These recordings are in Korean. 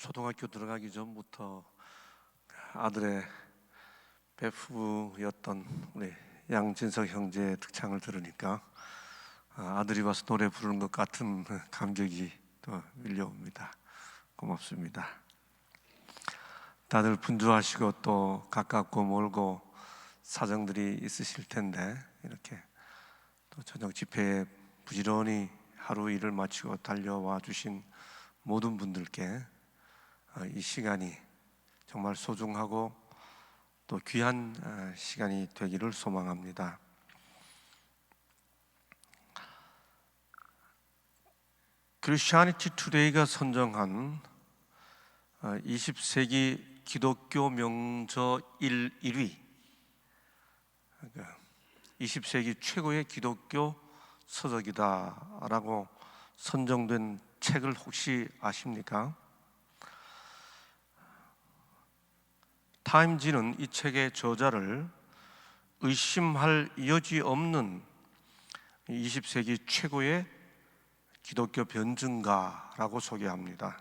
초등학교 들어가기 전부터 아들의 배프부였던 우리 양진석 형제의 특창을 들으니까 아들이 와서 노래 부르는 것 같은 감격이 또 밀려옵니다. 고맙습니다. 다들 분주하시고 또 가깝고 멀고 사정들이 있으실 텐데 이렇게 또 저녁 집회에 부지런히 하루 일을 마치고 달려와 주신 모든 분들께 이 시간이 정말 소중하고 또 귀한 시간이 되기를 소망합니다. 크리스티애니티 투데이가 선정한 20세기 기독교 명저 1위 20세기 최고의 기독교 서적이다라고 선정된 책을 혹시 아십니까? 타임지는 이 책의 저자를 의심할 여지 없는 20세기 최고의 기독교 변증가라고 소개합니다.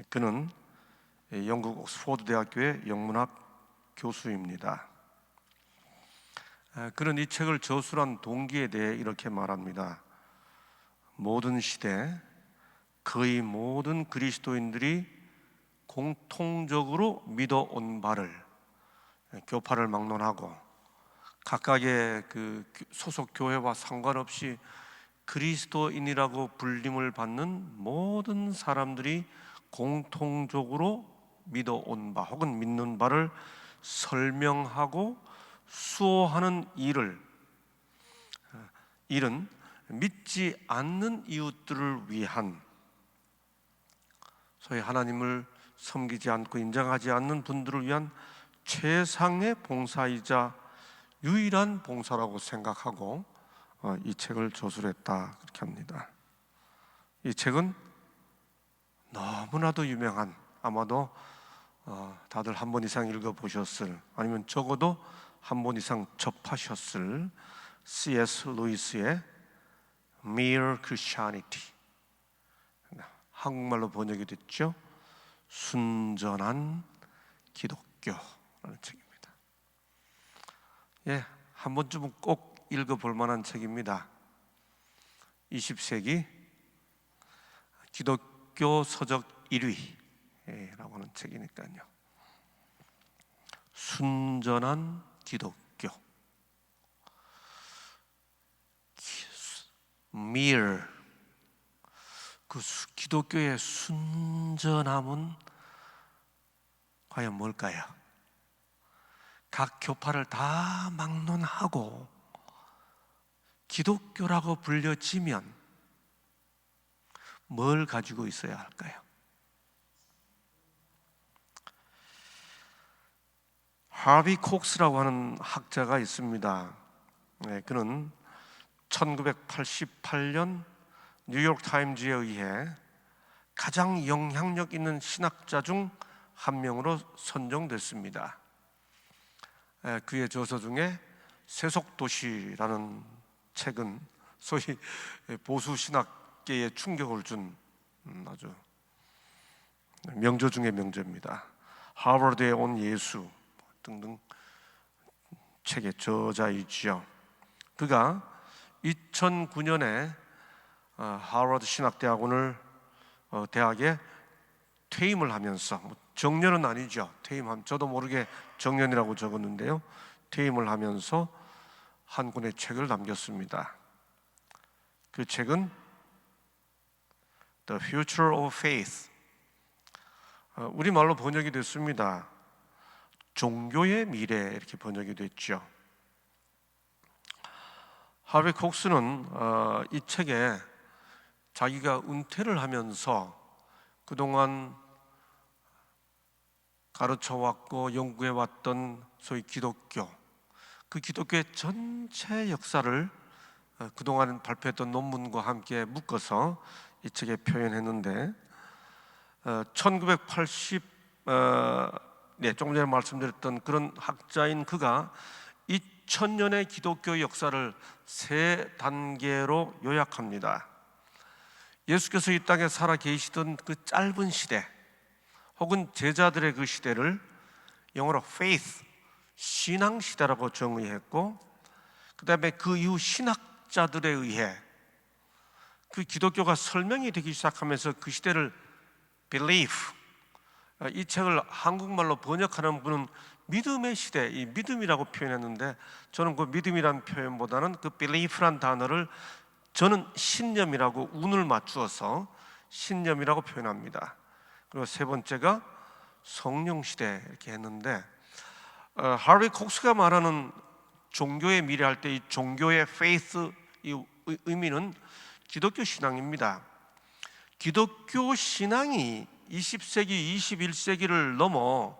그는 영국 옥스퍼드 대학교의 영문학 교수입니다. 그는 이 책을 저술한 동기에 대해 이렇게 말합니다. 모든 시대 거의 모든 그리스도인들이 공통적으로 믿어온 바를 교파를 막론하고 각각의 그 소속 교회와 상관없이 그리스도인이라고 불림을 받는 모든 사람들이 공통적으로 믿어온 바 혹은 믿는 바를 설명하고 수호하는 일은 믿지 않는 이웃들을 위한 소위 하나님을 섬기지 않고 인정하지 않는 분들을 위한 최상의 봉사이자 유일한 봉사라고 생각하고 이 책을 저술했다 그렇게 합니다. 이 책은 너무나도 유명한, 아마도 다들 한 번 이상 읽어보셨을, 아니면 적어도 한 번 이상 접하셨을 C.S. 루이스의 Mere Christianity, 한국말로 번역이 됐죠. 순전한 기독교라는 책입니다. 한 번쯤은 꼭 읽어볼 만한 책입니다. 20세기 기독교 서적 1위라고 하는 책이니까요. 순전한 기독교. Mere, 그 기독교의 순전함은 과연 뭘까요? 각 교파를 다 막론하고 기독교라고 불려지면 뭘 가지고 있어야 할까요? 하비 콕스라고 하는 학자가 있습니다. 그는 1988년 뉴욕 타임즈에 의해 가장 영향력 있는 신학자 중 한 명으로 선정됐습니다. 그의 저서 중에 세속도시라는 책은 소위 보수 신학계에 충격을 준 아주 명저 중의 명저입니다. 하버드에 온 예수 등등 책의 저자이지요. 그가 2009년에 하버드 신학대학원을 대학에 퇴임을 하면서, 정년은 아니죠. 퇴임함, 저도 모르게 정년이라고 적었는데요. 퇴임을 하면서 한 권의 책을 남겼습니다. 그 책은 The Future of Faith, 우리말로 번역이 됐습니다. 종교의 미래, 이렇게 번역이 됐죠. 하비 콕스는 이 책에 자기가 은퇴를 하면서 그동안 가르쳐왔고 연구해왔던 소위 기독교, 그 기독교의 전체 역사를 그동안 발표했던 논문과 함께 묶어서 이 책에 표현했는데 1980, 조금 전에 말씀드렸던 그런 학자인 그가 2000년의 기독교 역사를 3단계로 요약합니다. 예수께서 이 땅에 살아 계시던 그 짧은 시대, 혹은 제자들의 그 시대를 영어로 faith, 신앙 시대라고 정의했고, 그 다음에 그 이후 신학자들에 의해 그 기독교가 설명이 되기 시작하면서 그 시대를 belief, 이 책을 한국말로 번역하는 분은 믿음의 시대, 이 믿음이라고 표현했는데, 저는 그 믿음이란 표현보다는 그 belief란 단어를 저는 신념이라고 운을 맞추어서 신념이라고 표현합니다. 그리고 세 번째가 성령 시대 이렇게 했는데, 하리 콕스가 말하는 종교의 미래 할 때 이 종교의 faith 이 의미는 기독교 신앙입니다. 기독교 신앙이 20세기, 21세기를 넘어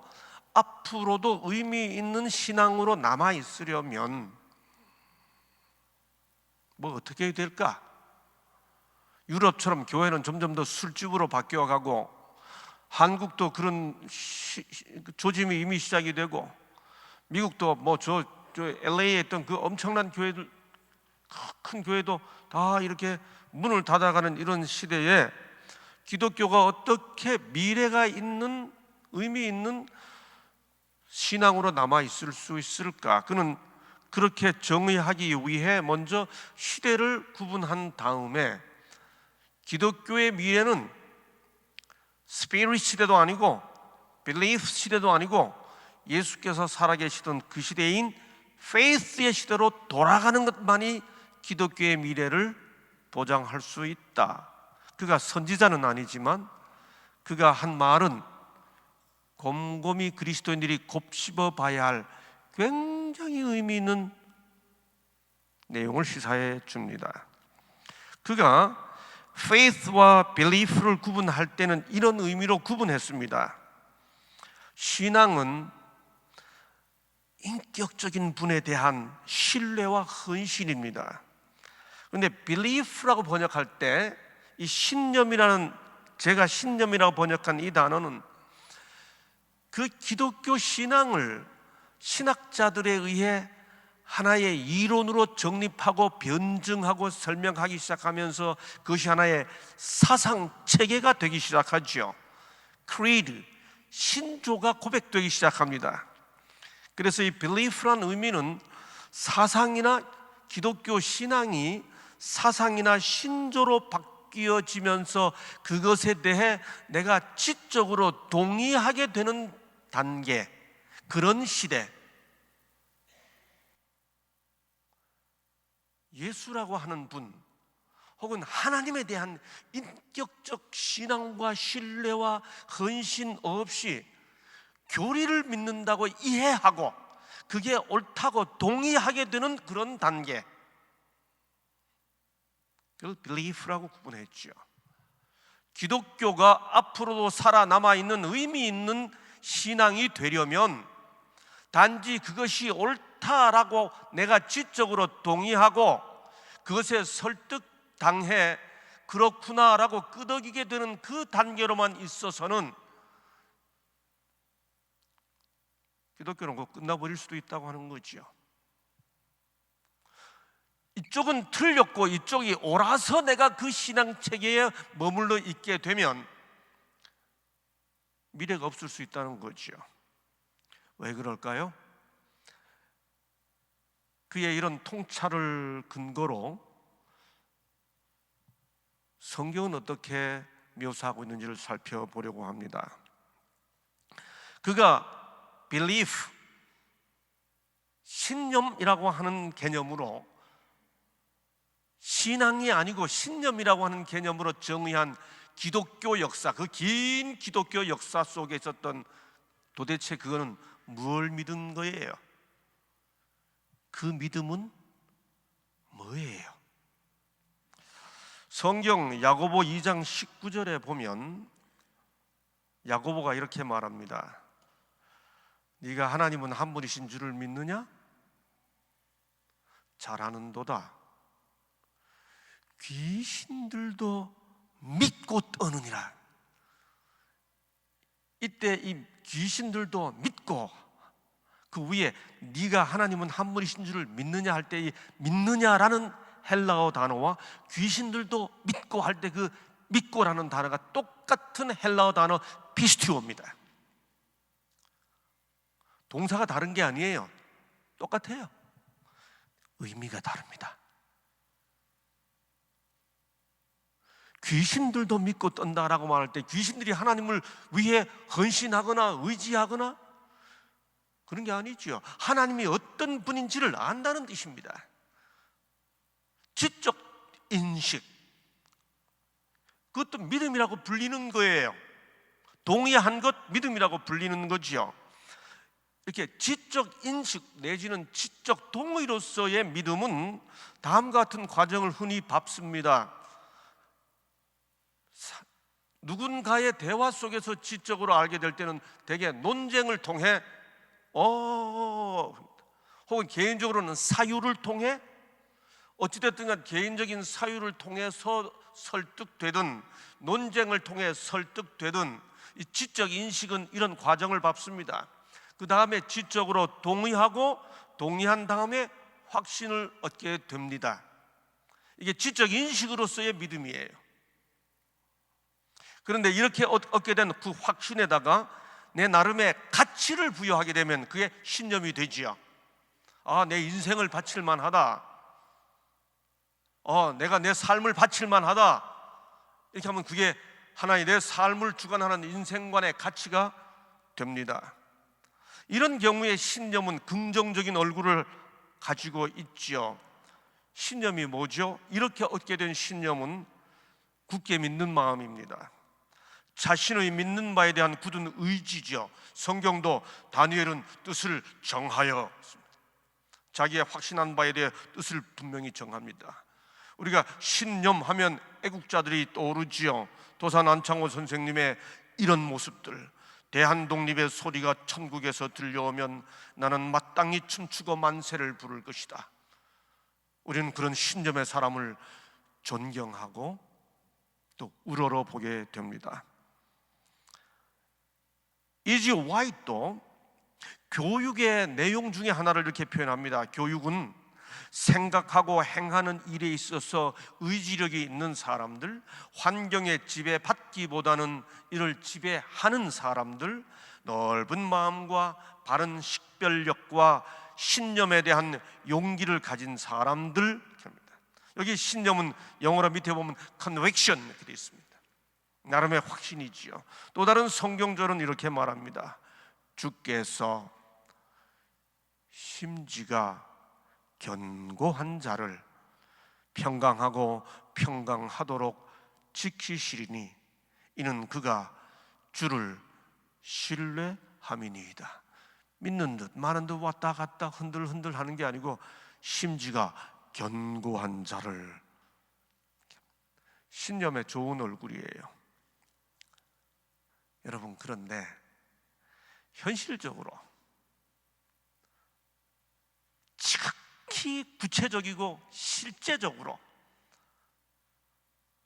앞으로도 의미 있는 신앙으로 남아 있으려면 뭐 어떻게 해야 될까? 유럽처럼 교회는 점점 더 술집으로 바뀌어가고, 한국도 그런 조짐이 이미 시작이 되고, 미국도 뭐 저 LA에 있던 그 엄청난 교회들, 큰 교회도 다 이렇게 문을 닫아가는 이런 시대에 기독교가 어떻게 미래가 있는 의미 있는 신앙으로 남아 있을 수 있을까? 그는 그렇게 정의하기 위해 먼저 시대를 구분한 다음에 기독교의 미래는 스피릿 시대도 아니고 빌리프 시대도 아니고 예수께서 살아계시던 그 시대인 페이스의 시대로 돌아가는 것만이 기독교의 미래를 보장할 수 있다. 그가 선지자는 아니지만 그가 한 말은 곰곰이 그리스도인들이 곱씹어 봐야 할 굉장히 의미 있는 내용을 시사해 줍니다. 그가 faith와 belief를 구분할 때는 이런 의미로 구분했습니다. 신앙은 인격적인 분에 대한 신뢰와 헌신입니다. 그런데 belief라고 번역할 때 이 신념이라는, 제가 신념이라고 번역한 이 단어는 그 기독교 신앙을 신학자들에 의해 하나의 이론으로 정립하고 변증하고 설명하기 시작하면서 그것이 하나의 사상 체계가 되기 시작하죠. creed, 신조가 고백되기 시작합니다. 그래서 이 belief란 의미는 사상이나 기독교 신앙이 사상이나 신조로 바뀌어지면서 그것에 대해 내가 지적으로 동의하게 되는 단계, 그런 시대, 예수라고 하는 분 혹은 하나님에 대한 인격적 신앙과 신뢰와 헌신 없이 교리를 믿는다고 이해하고 그게 옳다고 동의하게 되는 그런 단계, 그걸 belief라고 구분했죠. 기독교가 앞으로도 살아남아 있는 의미 있는 신앙이 되려면 단지 그것이 옳다라고 내가 지적으로 동의하고 그것에 설득당해 그렇구나라고 끄덕이게 되는 그 단계로만 있어서는 기독교는 곧 끝나버릴 수도 있다고 하는 거죠. 이쪽은 틀렸고 이쪽이 옳아서 내가 그 신앙 체계에 머물러 있게 되면 미래가 없을 수 있다는 거죠. 왜 그럴까요? 그의 이런 통찰을 근거로 성경은 어떻게 묘사하고 있는지를 살펴보려고 합니다. 그가 belief, 신념이라고 하는 개념으로, 신앙이 아니고 신념이라고 하는 개념으로 정의한 기독교 역사, 그 긴 기독교 역사 속에 있었던, 도대체 그거는 뭘 믿은 거예요? 그 믿음은 뭐예요? 성경 야고보 2장 19절에 보면 야고보가 이렇게 말합니다. 네가 하나님은 한 분이신 줄을 믿느냐? 잘하는도다. 귀신들도 믿고 떠느니라. 이때 이 귀신들도 믿고, 그 위에 네가 하나님은 한 분이신 줄을 믿느냐 할 때 이 믿느냐라는 헬라어 단어와 귀신들도 믿고 할 때 그 믿고라는 단어가 똑같은 헬라어 단어 피스티오입니다. 동사가 다른 게 아니에요. 똑같아요. 의미가 다릅니다. 귀신들도 믿고 떤다라고 말할 때 귀신들이 하나님을 위해 헌신하거나 의지하거나 그런 게 아니죠. 하나님이 어떤 분인지를 안다는 뜻입니다. 지적 인식, 그것도 믿음이라고 불리는 거예요. 동의한 것 믿음이라고 불리는 거지요. 이렇게 지적 인식 내지는 지적 동의로서의 믿음은 다음과 같은 과정을 흔히 밟습니다. 누군가의 대화 속에서 지적으로 알게 될 때는 대개 논쟁을 통해 혹은 개인적으로는 사유를 통해 어찌됐든 간 개인적인 사유를 통해서 설득되든 논쟁을 통해 설득되든 이 지적 인식은 이런 과정을 밟습니다. 그 다음에 지적으로 동의하고 동의한 다음에 확신을 얻게 됩니다. 이게 지적 인식으로서의 믿음이에요. 그런데 이렇게 얻게 된 그 확신에다가 내 나름의 가치를 부여하게 되면 그게 신념이 되지요. 내 인생을 바칠 만하다. 내가 내 삶을 바칠 만하다. 이렇게 하면 그게 하나의 내 삶을 주관하는 인생관의 가치가 됩니다. 이런 경우에 신념은 긍정적인 얼굴을 가지고 있지요. 신념이 뭐죠? 이렇게 얻게 된 신념은 굳게 믿는 마음입니다. 자신의 믿는 바에 대한 굳은 의지죠. 성경도 다니엘은 뜻을 정하여 자기의 확신한 바에 대해 뜻을 분명히 정합니다. 우리가 신념하면 애국자들이 떠오르지요. 도산 안창호 선생님의 이런 모습들, 대한독립의 소리가 천국에서 들려오면 나는 마땅히 춤추고 만세를 부를 것이다. 우리는 그런 신념의 사람을 존경하고 또 우러러 보게 됩니다. 이지 화이트도 교육의 내용 중에 하나를 이렇게 표현합니다. 교육은 생각하고 행하는 일에 있어서 의지력이 있는 사람들, 환경에 지배받기보다는 이를 지배하는 사람들, 넓은 마음과 바른 식별력과 신념에 대한 용기를 가진 사람들. 여기 신념은 영어로 밑에 보면 conviction 이렇게 되어 있습니다. 나름의 확신이지요. 또 다른 성경절은 이렇게 말합니다. 주께서 심지가 견고한 자를 평강하고 평강하도록 지키시리니 이는 그가 주를 신뢰함이니이다. 믿는 듯 많은 듯 왔다 갔다 흔들흔들 하는 게 아니고 심지가 견고한 자를. 신념의 좋은 얼굴이에요. 여러분, 그런데 현실적으로 지극히 구체적이고 실제적으로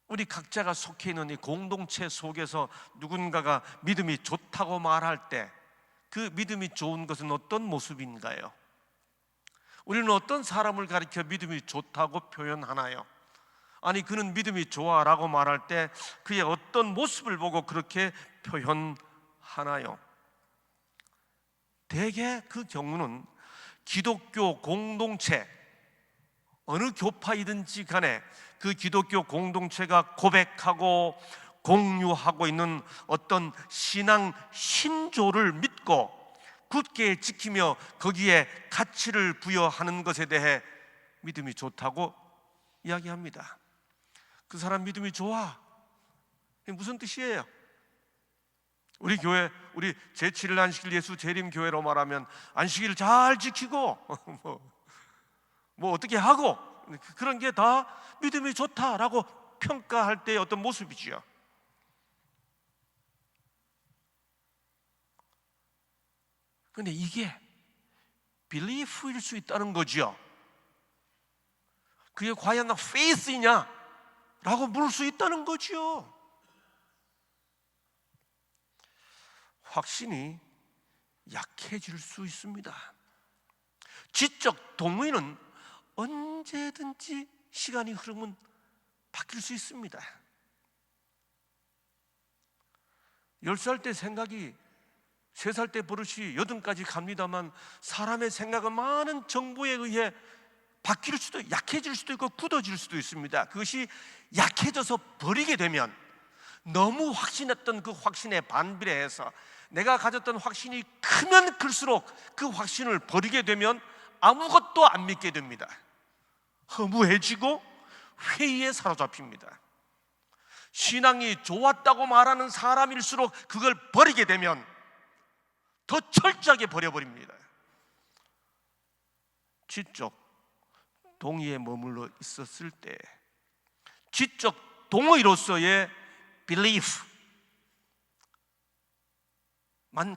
우리 각자가 속해 있는 이 공동체 속에서 누군가가 믿음이 좋다고 말할 때 그 믿음이 좋은 것은 어떤 모습인가요? 우리는 어떤 사람을 가리켜 믿음이 좋다고 표현하나요? 아니, 그는 믿음이 좋아라고 말할 때 그의 어떤 모습을 보고 그렇게 표현하나요? 대개 그 경우는 기독교 공동체, 어느 교파이든지 간에 그 기독교 공동체가 고백하고 공유하고 있는 어떤 신앙 신조를 믿고 굳게 지키며 거기에 가치를 부여하는 것에 대해 믿음이 좋다고 이야기합니다. 그 사람 믿음이 좋아. 이게 무슨 뜻이에요? 우리 교회, 우리 제7일 안식일 예수 재림교회로 말하면 안식일을 잘 지키고 뭐 어떻게 하고 그런 게 다 믿음이 좋다라고 평가할 때의 어떤 모습이지요. 그런데 이게 belief일 수 있다는 거죠. 그게 과연 faith이냐? 라고 물을 수 있다는 거죠. 확신이 약해질 수 있습니다. 지적 동의는 언제든지 시간이 흐르면 바뀔 수 있습니다. 10살 때 생각이 3살 때 버릇이 8까지 갑니다만, 사람의 생각은 많은 정보에 의해 바뀔 수도, 약해질 수도 있고 굳어질 수도 있습니다. 그것이 약해져서 버리게 되면, 너무 확신했던 그 확신에 반비례해서 내가 가졌던 확신이 크면 클수록 그 확신을 버리게 되면 아무것도 안 믿게 됩니다. 허무해지고 회의에 사로잡힙니다. 신앙이 좋았다고 말하는 사람일수록 그걸 버리게 되면 더 철저하게 버려버립니다. 지적 동의에 머물러 있었을 때, 지적 동의로서의 belief만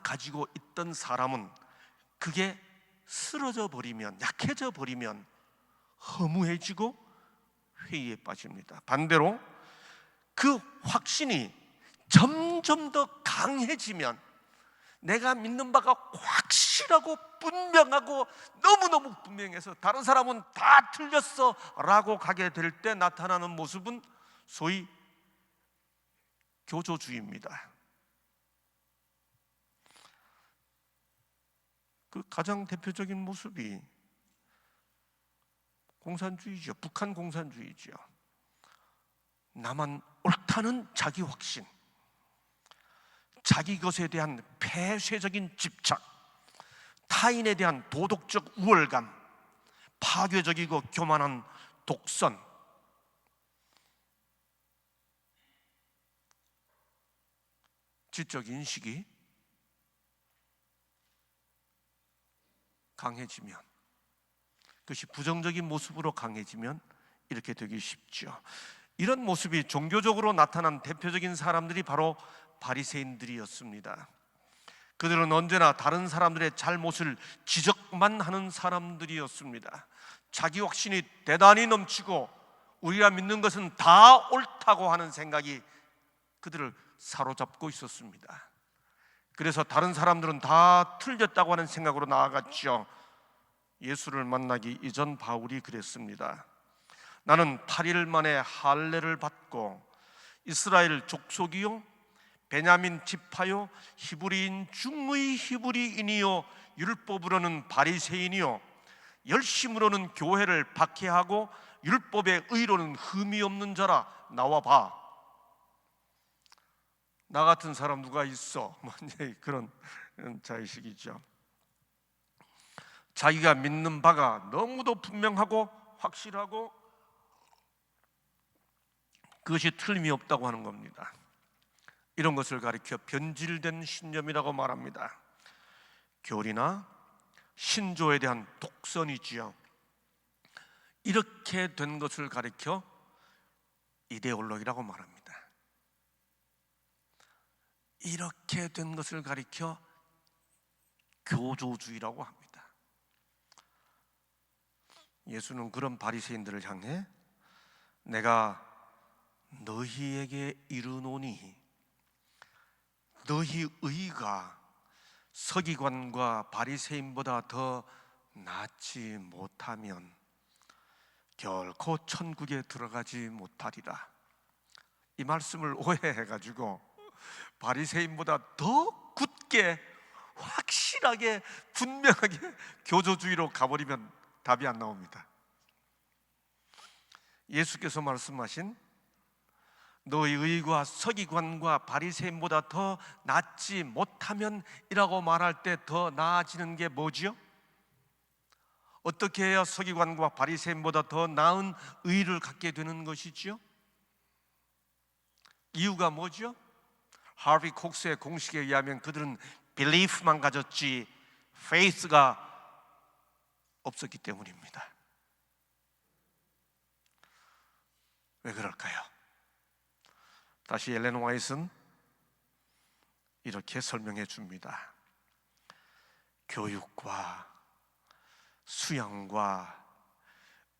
가지고 있던 사람은 그게 쓰러져 버리면, 약해져 버리면 허무해지고 회의에 빠집니다. 반대로 그 확신이 점점 더 강해지면, 내가 믿는 바가 확실하고 분명하고 너무너무 분명해서 다른 사람은 다 틀렸어 라고 가게 될 때 나타나는 모습은 소위 교조주의입니다. 그 가장 대표적인 모습이 공산주의죠. 북한 공산주의죠. 나만 옳다는 자기 확신, 자기 것에 대한 폐쇄적인 집착, 타인에 대한 도덕적 우월감, 파괴적이고 교만한 독선, 지적 인식이 강해지면, 그것이 부정적인 모습으로 강해지면 이렇게 되기 쉽죠. 이런 모습이 종교적으로 나타난 대표적인 사람들이 바로 바리새인들이었습니다. 그들은 언제나 다른 사람들의 잘못을 지적만 하는 사람들이었습니다. 자기 확신이 대단히 넘치고 우리가 믿는 것은 다 옳다고 하는 생각이 그들을 사로잡고 있었습니다. 그래서 다른 사람들은 다 틀렸다고 하는 생각으로 나아갔죠. 예수를 만나기 이전 바울이 그랬습니다. 나는 8일 만에 할례를 받고 이스라엘 족속이요 베냐민 지파요 히브리인 중의 히브리인이요 율법으로는 바리새인이요 열심으로는 교회를 박해하고 율법의 의로는 흠이 없는 자라 나와봐. 나 같은 사람 누가 있어? 그런 자의식이죠. 자기가 믿는 바가 너무도 분명하고 확실하고 그것이 틀림이 없다고 하는 겁니다. 이런 것을 가리켜 변질된 신념이라고 말합니다. 교리나 신조에 대한 독선이지요. 이렇게 된 것을 가리켜 이데올로기라고 말합니다. 이렇게 된 것을 가리켜 교조주의라고 합니다. 예수는 그런 바리새인들을 향해 내가 너희에게 이르노니 너희 의가 서기관과 바리새인보다 더 낫지 못하면 결코 천국에 들어가지 못하리라. 이 말씀을 오해해가지고 바리새인보다 더 굳게 확실하게 분명하게 교조주의로 가버리면 답이 안 나옵니다. 예수께서 말씀하신 너희 의가 서기관과 바리새인보다 더 낫지 못하면 이라고 말할 때 더 나아지는 게 뭐지요? 어떻게 해야 서기관과 바리새인보다 더 나은 의를 갖게 되는 것이지요? 이유가 뭐죠? 하비 콕스의 공식에 의하면 그들은 belief만 가졌지 faith가 없었기 때문입니다. 왜 그럴까요? 다시 엘렌 화이트는 이렇게 설명해 줍니다. 교육과 수양과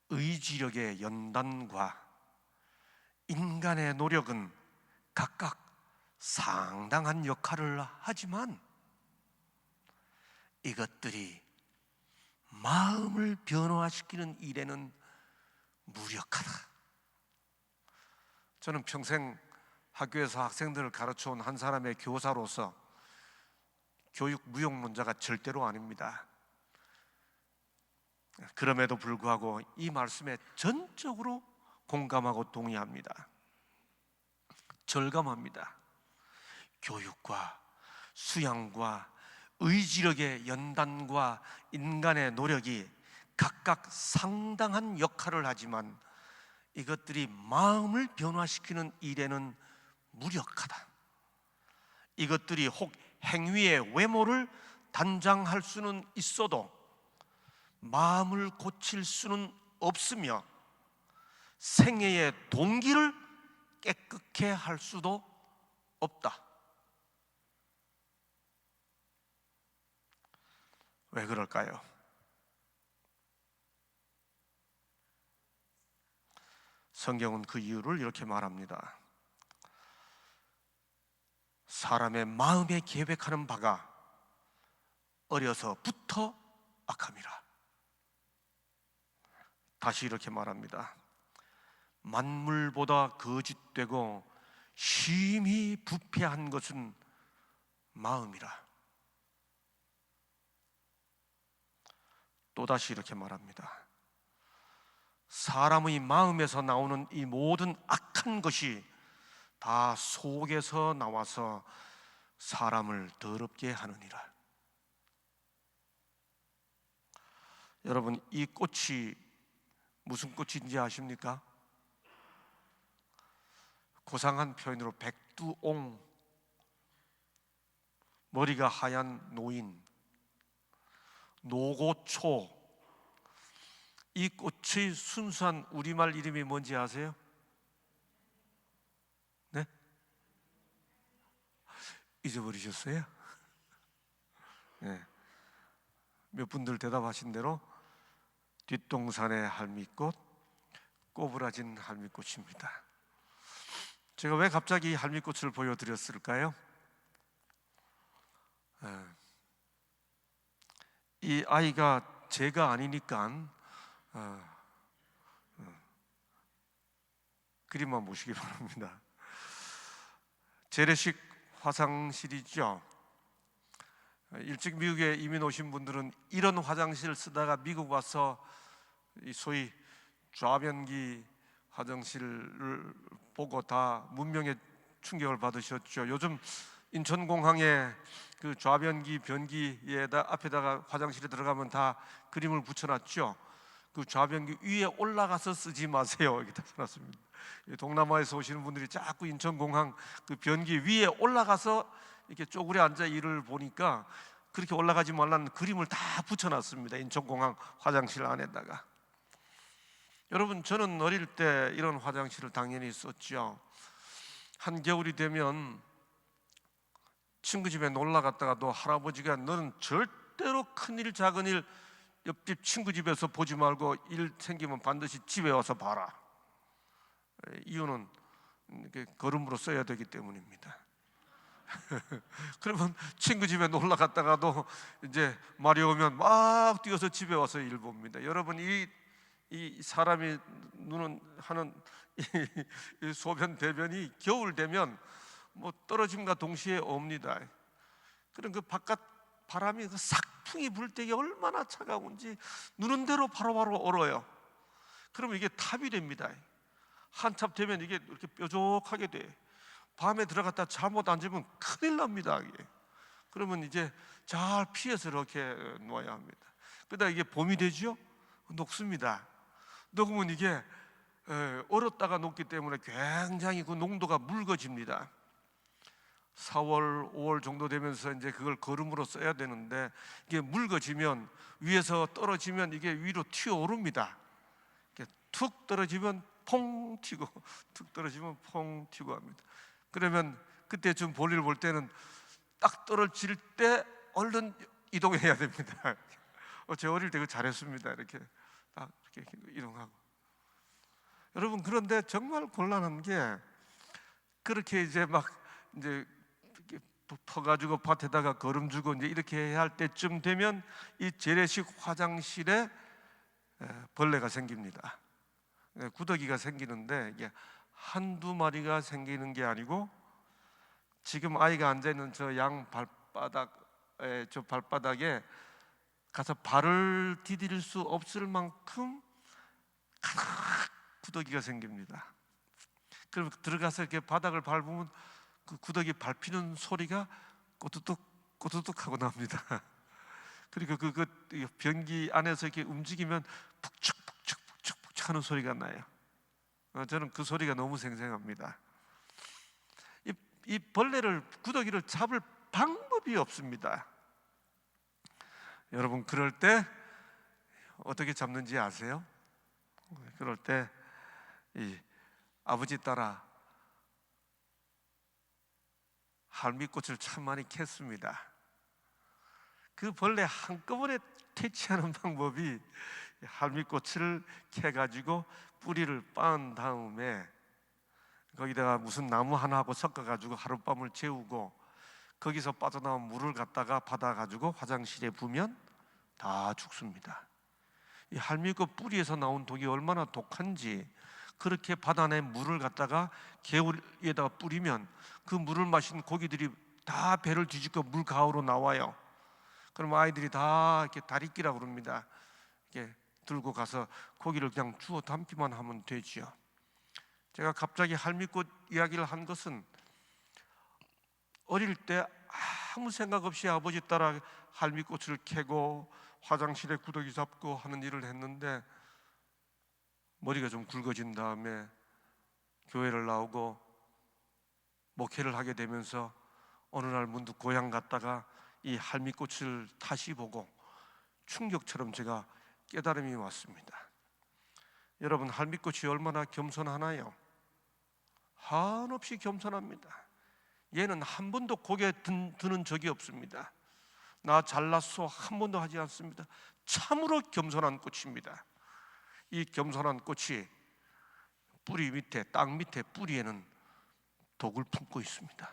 의지력의 연단과 인간의 노력은 각각 상당한 역할을 하지만 이것들이 마음을 변화시키는 일에는 무력하다. 저는 평생 학교에서 학생들을 가르쳐온 한 사람의 교사로서 교육 무용 문제가 절대로 아닙니다. 그럼에도 불구하고 이 말씀에 전적으로 공감하고 동의합니다. 절감합니다. 교육과 수양과 의지력의 연단과 인간의 노력이 각각 상당한 역할을 하지만 이것들이 마음을 변화시키는 일에는 무력하다. 이것들이 혹 행위의 외모를 단장할 수는 있어도 마음을 고칠 수는 없으며 생애의 동기를 깨끗게 할 수도 없다. 왜 그럴까요? 성경은 그 이유를 이렇게 말합니다. 사람의 마음에 계획하는 바가 어려서부터 악함이라. 다시 이렇게 말합니다. 만물보다 거짓되고 심히 부패한 것은 마음이라. 또다시 이렇게 말합니다. 사람의 마음에서 나오는 이 모든 악한 것이 다 속에서 나와서 사람을 더럽게 하느니라. 여러분, 이 꽃이 무슨 꽃인지 아십니까? 고상한 표현으로 백두옹, 머리가 하얀 노인, 노고초. 이 꽃의 순수한 우리말 이름이 뭔지 아세요? 네? 잊어버리셨어요? 네. 몇 분들 대답하신 대로 뒷동산의 할미꽃, 꼬부라진 할미꽃입니다. 제가 왜 갑자기 할미꽃을 보여드렸을까요? 이 아이가 제가 아니니까 그림만 보시기 바랍니다. 재래식 화장실이죠. 일찍 미국에 이민 오신 분들은 이런 화장실을 쓰다가 미국 와서 소위 좌변기 화장실을 보고 다 문명의 충격을 받으셨죠. 요즘 인천공항에 그 좌변기 변기에다 앞에다가 화장실에 들어가면 다 그림을 붙여놨죠. 그 좌변기 위에 올라가서 쓰지 마세요. 이렇게 다 써놨습니다. 동남아에서 오시는 분들이 자꾸 인천공항 그 변기 위에 올라가서 이렇게 쪼그려 앉아 일을 보니까 그렇게 올라가지 말라는 그림을 다 붙여놨습니다. 인천공항 화장실 안에다가. 여러분, 저는 어릴 때 이런 화장실을 당연히 썼죠. 한겨울이 되면 친구 집에 놀러 갔다가도 할아버지가 너는 절대로 큰일 작은일 옆집 친구 집에서 보지 말고 일 생기면 반드시 집에 와서 봐라. 이유는 걸음으로 써야 되기 때문입니다. 그러면 친구 집에 놀러 갔다가도 이제 말이 오면 막 뛰어서 집에 와서 일 봅니다. 여러분, 이 사람이 눈은 하는 이 소변 대변이 겨울 되면 뭐 떨어짐과 동시에 옵니다. 그럼 그 바깥 바람이 그 삭풍이 불 때가 얼마나 차가운지 누는 대로 바로바로 얼어요. 그러면 이게 탑이 됩니다. 한참 되면 이게 이렇게 뾰족하게 돼. 밤에 들어갔다 잘못 앉으면 큰일 납니다. 이게. 그러면 이제 잘 피해서 이렇게 놓아야 합니다. 그러다 이게 봄이 되죠? 녹습니다. 녹으면 이게 얼었다가 녹기 때문에 굉장히 그 농도가 묽어집니다. 4월, 5월 정도 되면서 이제 그걸 거름으로 써야 되는데 이게 묽어지면 위에서 떨어지면 이게 위로 튀어오릅니다. 이렇게 툭 떨어지면 퐁 튀고 툭 떨어지면 퐁 튀고 합니다. 그러면 그때쯤 볼일 볼 때는 딱 떨어질 때 얼른 이동해야 됩니다. 제 어릴 때 그 잘했습니다. 이렇게 딱 이렇게 이동하고. 여러분, 그런데 정말 곤란한 게 그렇게 이제 막 이제 퍼가지고 밭에다가 거름 주고 이제 이렇게 해야 할 때쯤 되면 이 재래식 화장실에 벌레가 생깁니다. 구더기가 생기는데 이게 한두 마리가 생기는 게 아니고 지금 아이가 앉아있는 저 양 발바닥에, 저 발바닥에 가서 발을 디딜 수 없을 만큼 가득 구더기가 생깁니다. 그럼 들어가서 이렇게 바닥을 밟으면 그 구더기 밟히는 소리가 꼬투뚝 꼬투뚝 하고 납니다. 그리고 그 변기 안에서 이렇게 움직이면 북적북적 하는 소리가 나요. 저는 그 소리가 너무 생생합니다. 이 벌레를, 구더기를 잡을 방법이 없습니다. 여러분, 그럴 때 어떻게 잡는지 아세요? 그럴 때 이 아버지 따라 할미꽃을 참 많이 캤습니다. 그 벌레 한꺼번에 퇴치하는 방법이 할미꽃을 캐가지고 뿌리를 빻은 다음에 거기다가 무슨 나무 하나하고 섞어가지고 하룻밤을 재우고 거기서 빠져나온 물을 갖다가 받아가지고 화장실에 부으면 다 죽습니다. 이 할미꽃 뿌리에서 나온 독이 얼마나 독한지, 그렇게 바다내 물을 갖다가 개울 위에다가 뿌리면 그 물을 마신 고기들이 다 배를 뒤집고 물 가으로 나와요. 그럼 아이들이 다 이렇게 다리끼라고 그럽니다. 이렇게 들고 가서 고기를 그냥 주워 담기만 하면 되지요. 제가 갑자기 할미꽃 이야기를 한 것은 어릴 때 아무 생각 없이 아버지 따라 할미꽃을 캐고 화장실에 구더기 잡고 하는 일을 했는데 머리가 좀 굵어진 다음에 교회를 나오고 목회를 하게 되면서 어느 날 문득 고향 갔다가 이 할미꽃을 다시 보고 충격처럼 제가 깨달음이 왔습니다. 여러분, 할미꽃이 얼마나 겸손하나요? 한없이 겸손합니다. 얘는 한 번도 고개 드는 적이 없습니다. 나 잘났어 한 번도 하지 않습니다. 참으로 겸손한 꽃입니다. 이 겸손한 꽃이 뿌리 밑에, 땅 밑에 뿌리에는 독을 품고 있습니다.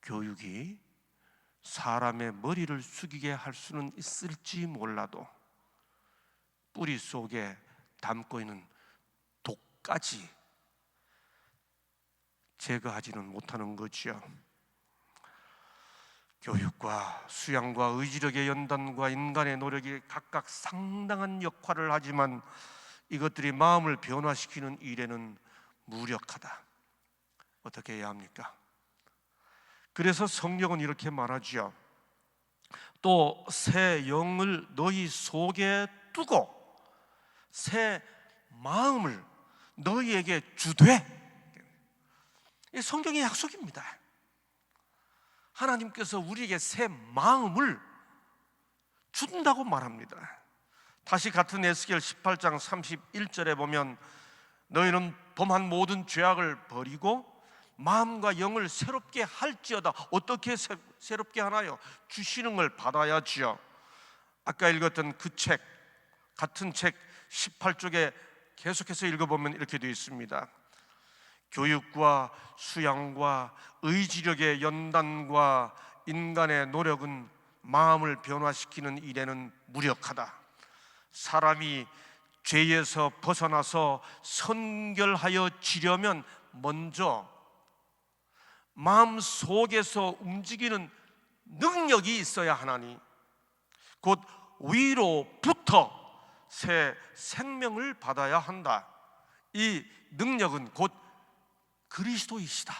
교육이 사람의 머리를 숙이게 할 수는 있을지 몰라도 뿌리 속에 담고 있는 독까지 제거하지는 못하는 거지요. 교육과 수양과 의지력의 연단과 인간의 노력이 각각 상당한 역할을 하지만 이것들이 마음을 변화시키는 일에는 무력하다. 어떻게 해야 합니까? 그래서 성경은 이렇게 말하지요. 또 새 영을 너희 속에 두고 새 마음을 너희에게 주되. 이 성경의 약속입니다. 하나님께서 우리에게 새 마음을 준다고 말합니다. 다시 같은 에스겔 18장 31절에 보면 너희는 범한 모든 죄악을 버리고 마음과 영을 새롭게 할지어다. 어떻게 새롭게 하나요? 주시는 걸 받아야지요. 아까 읽었던 그 책, 같은 책 18쪽에 계속해서 읽어보면 이렇게 되어 있습니다. 교육과 수양과 의지력의 연단과 인간의 노력은 마음을 변화시키는 일에는 무력하다. 사람이 죄에서 벗어나서 선결하여 지려면 먼저 마음 속에서 움직이는 능력이 있어야 하나니 곧 위로부터 새 생명을 받아야 한다. 이 능력은 곧 그리스도이시다.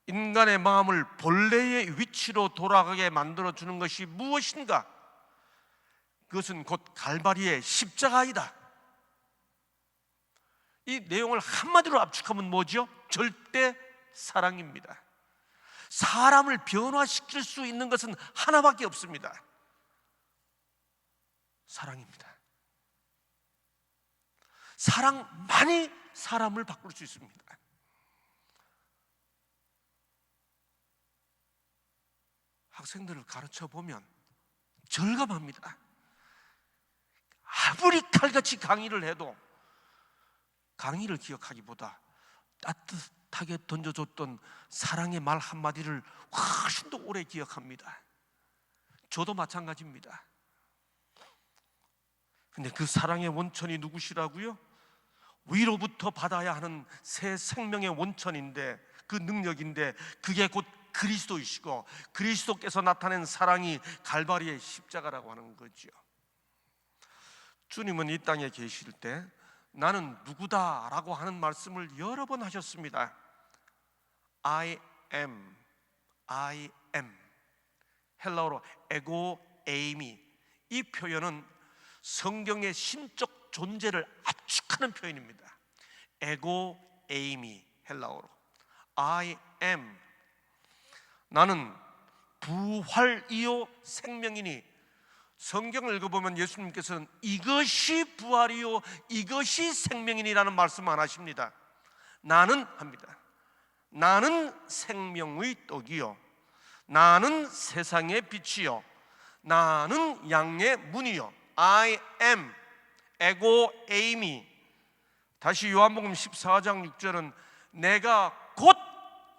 인간의 마음을 본래의 위치로 돌아가게 만들어주는 것이 무엇인가? 그것은 곧 갈바리의 십자가이다. 이 내용을 한마디로 압축하면 뭐죠? 절대 사랑입니다. 사람을 변화시킬 수 있는 것은 하나밖에 없습니다. 사랑입니다. 사랑만이 사람을 바꿀 수 있습니다. 학생들을 가르쳐 보면 절감합니다. 아무리 칼같이 강의를 해도 강의를 기억하기보다 따뜻하게 던져줬던 사랑의 말 한마디를 훨씬 더 오래 기억합니다. 저도 마찬가지입니다. 근데 그 사랑의 원천이 누구시라고요? 위로부터 받아야 하는 새 생명의 원천인데, 그 능력인데, 그게 곧 그리스도이시고 그리스도께서 나타낸 사랑이 갈바리의 십자가라고 하는 거죠. 주님은 이 땅에 계실 때 나는 누구다라고 하는 말씀을 여러 번 하셨습니다. I am, I am. 헬라어로 에고 에이미. 이 표현은 성경의 신적 존재를 압축하는 표현입니다. 에고 에이미, 헬라어로 I am. 나는 부활이요 생명이니. 성경을 읽어보면 예수님께서는 이것이 부활이요 이것이 생명이니라는 말씀 안 하십니다. 나는 합니다. 나는 생명의 떡이요, 나는 세상의 빛이요, 나는 양의 문이요. I am, 에고 에이미. 다시 요한복음 14장 6절은 내가 곧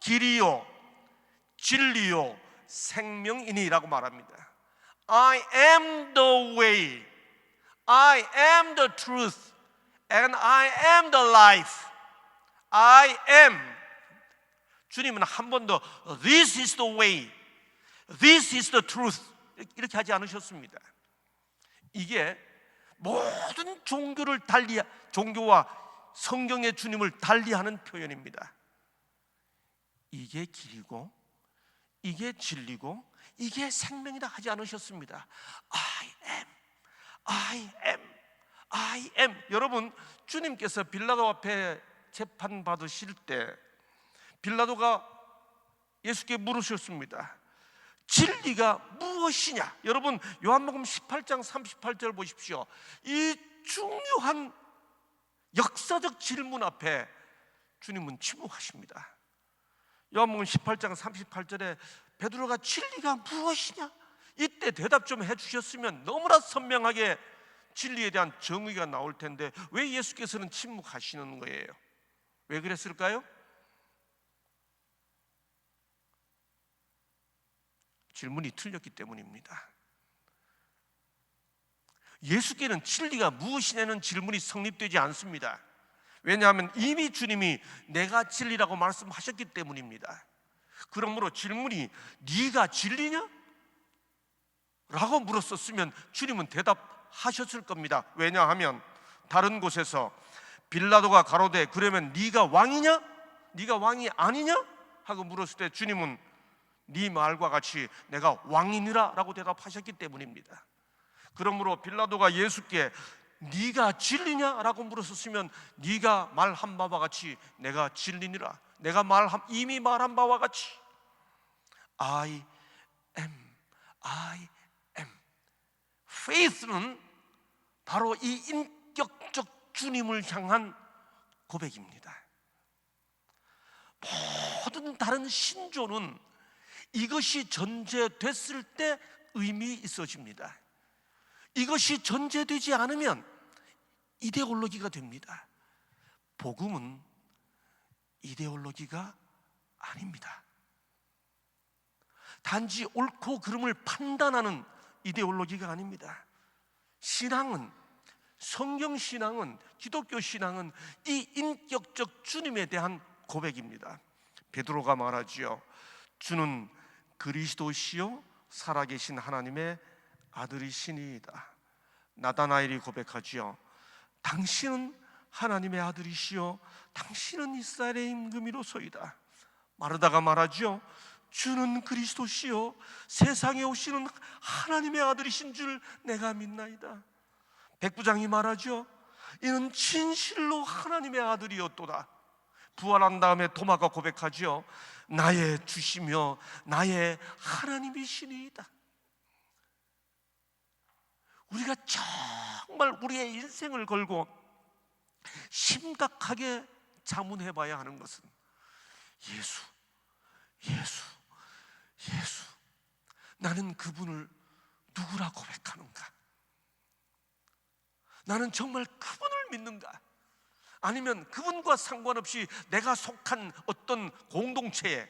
길이요 진리요 생명이니라고 말합니다. I am the way, I am the truth, and I am the life. I am. 주님은 한 번도 This is the way, This is the truth 이렇게 하지 않으셨습니다. 이게 모든 종교를 종교와 성경의 주님을 달리하는 표현입니다. 이게 길이고 이게 진리고 이게 생명이다 하지 않으셨습니다. I am, I am, I am. 여러분, 주님께서 빌라도 앞에 재판 받으실 때 빌라도가 예수께 물으셨습니다. 진리가 무엇이냐? 여러분, 요한복음 18장 38절 보십시오. 이 중요한 역사적 질문 앞에 주님은 침묵하십니다. 요한복음 18장 38절에 베드로가 진리가 무엇이냐? 이때 대답 좀 해주셨으면 너무나 선명하게 진리에 대한 정의가 나올 텐데 왜 예수께서는 침묵하시는 거예요? 왜 그랬을까요? 질문이 틀렸기 때문입니다. 예수께는 진리가 무엇이냐는 질문이 성립되지 않습니다. 왜냐하면 이미 주님이 내가 진리라고 말씀하셨기 때문입니다. 그러므로 질문이 네가 진리냐? 라고 물었었으면 주님은 대답하셨을 겁니다. 왜냐하면 다른 곳에서 빌라도가 가로되 그러면 네가 왕이냐? 네가 왕이 아니냐? 하고 물었을 때 주님은 네 말과 같이 내가 왕이니라 라고 대답하셨기 때문입니다. 그러므로 빌라도가 예수께 네가 진리냐? 라고 물었었으면 네가 말한 바와 같이 내가 진리니라, 내가 이미 말한 바와 같이 I am, I am. Faith는 바로 이 인격적 주님을 향한 고백입니다. 모든 다른 신조는 이것이 전제됐을 때 의미 있어집니다. 이것이 전제되지 않으면 이데올로기가 됩니다. 복음은 이데올로기가 아닙니다. 단지 옳고 그름을 판단하는 이데올로기가 아닙니다. 신앙은, 성경 신앙은, 기독교 신앙은 이 인격적 주님에 대한 고백입니다. 베드로가 말하지요. 주는 그리스도시요 살아계신 하나님의 아들이시니이다. 나다나엘이 고백하지요. 당신은 하나님의 아들이시요 당신은 이스라엘의 임금이로소이다. 마르다가 말하지요. 주는 그리스도시요 세상에 오시는 하나님의 아들이신 줄 내가 믿나이다. 백부장이 말하죠. 이는 진실로 하나님의 아들이었도다. 부활한 다음에 도마가 고백하죠. 나의 주시며 나의 하나님이시니이다. 우리가 정말 우리의 인생을 걸고 심각하게 자문해 봐야 하는 것은 예수, 예수, 예수. 나는 그분을 누구라 고백하는가? 나는 정말 그분을 믿는가? 아니면 그분과 상관없이 내가 속한 어떤 공동체에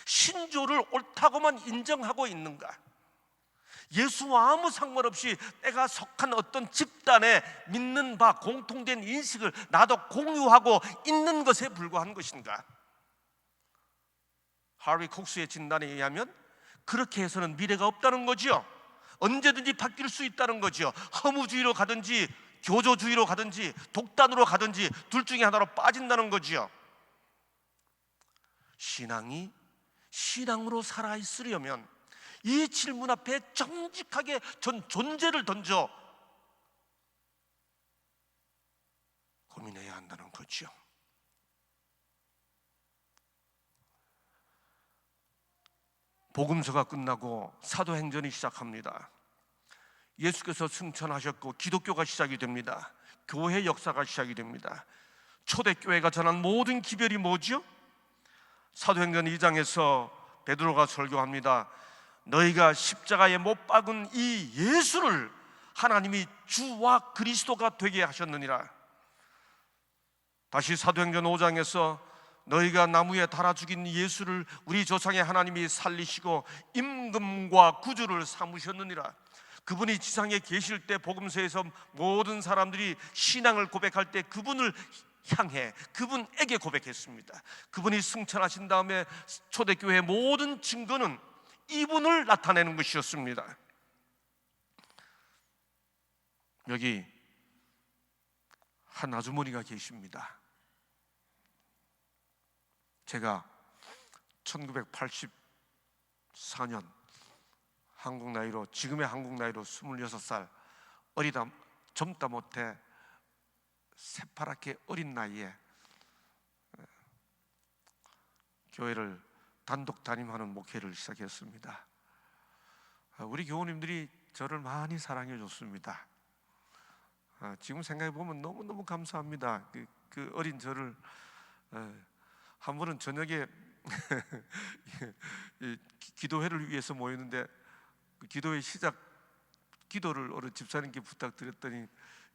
신조를 옳다고만 인정하고 있는가? 예수와 아무 상관없이 내가 속한 어떤 집단에 믿는 바, 공통된 인식을 나도 공유하고 있는 것에 불과한 것인가? 하리 콕스의 진단에 의하면 그렇게 해서는 미래가 없다는 거지요. 언제든지 바뀔 수 있다는 거지요. 허무주의로 가든지 교조주의로 가든지 독단으로 가든지 둘 중에 하나로 빠진다는 거지요. 신앙이 신앙으로 살아있으려면 이 질문 앞에 정직하게 전 존재를 던져 고민해야 한다는 거죠. 복음서가 끝나고 사도행전이 시작합니다. 예수께서 승천하셨고 기독교가 시작이 됩니다. 교회 역사가 시작이 됩니다. 초대교회가 전한 모든 기별이 뭐죠? 사도행전 2장에서 베드로가 설교합니다. 너희가 십자가에 못 박은 이 예수를 하나님이 주와 그리스도가 되게 하셨느니라. 다시 사도행전 5장에서 너희가 나무에 달아 죽인 예수를 우리 조상의 하나님이 살리시고 임금과 구주를 삼으셨느니라. 그분이 지상에 계실 때 복음서에서 모든 사람들이 신앙을 고백할 때 그분을 향해 그분에게 고백했습니다. 그분이 승천하신 다음에 초대교회의 모든 증거는 이분을 나타내는 것이었습니다. 여기 한 아주머니가 계십니다. 제가 1984년 한국 나이로, 지금의 한국 나이로 26살, 어리다 젊다 못해 새파랗게 어린 나이에 교회를 단독 담임하는 목회를 시작했습니다. 우리 교우님들이 저를 많이 사랑해 줬습니다. 지금 생각해 보면 너무너무 감사합니다. 그 어린 저를 한 번은 저녁에 기도회를 위해서 모였는데 그 기도회 시작 기도를 어느 집사님께 부탁드렸더니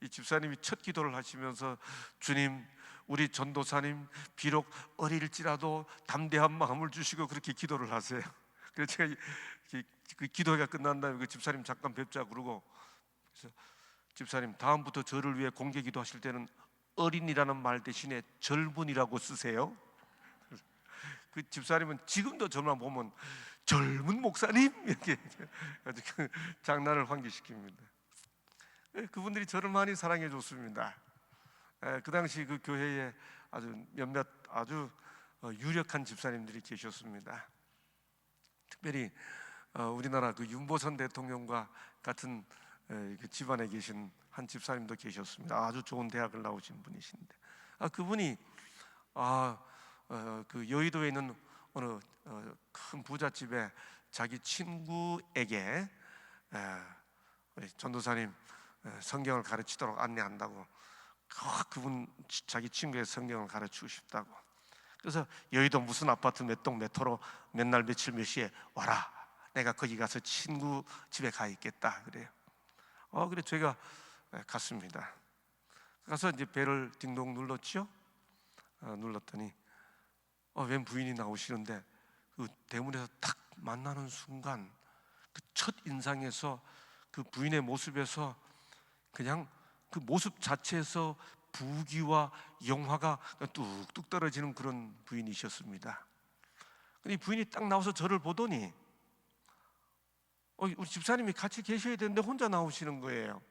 이 집사님이 첫 기도를 하시면서 주님, 우리 전도사님 비록 어릴지라도 담대한 마음을 주시고 그렇게 기도를 하세요. 그래서 제가 그 기도회가 끝난 다음에 그 집사님 잠깐 뵙자 그러고, 그래서 집사님 다음부터 저를 위해 공개 기도하실 때는 어린이라는 말 대신에 젊은이라고 쓰세요. 그 집사님은 지금도 저만 보면 젊은 목사님 이렇게 아주 장난을 환기시킵니다. 그분들이 저를 많이 사랑해 줬습니다. 그 당시 그 교회에 아주 몇몇 아주 유력한 집사님들이 계셨습니다. 특별히 우리나라 그 윤보선 대통령과 같은 집안에 계신 한 집사님도 계셨습니다. 아주 좋은 대학을 나오신 분이신데, 그분이 그 여의도에 있는 어느 큰 부잣집에 자기 친구에게 우리 전도사님 성경을 가르치도록 안내한다고, 그분 자기 친구의 성경을 가르치고 싶다고. 그래서 여의도 무슨 아파트 몇 동 몇 호로 몇 날 며칠 몇 시에 와라, 내가 거기 가서 친구 집에 가 있겠다 그래요. 그래 제가 갔습니다. 가서 이제 벨을 딩동 눌렀죠. 눌렀더니 웬 부인이 나오시는데, 그 대문에서 딱 만나는 순간 그 첫 인상에서 그 부인의 모습에서 그냥 그 모습 자체에서 부귀와 영화가 뚝뚝 떨어지는 그런 부인이셨습니다. 근데 이 부인이 딱 나와서 저를 보더니 우리 집사님이 같이 계셔야 되는데 혼자 나오시는 거예요.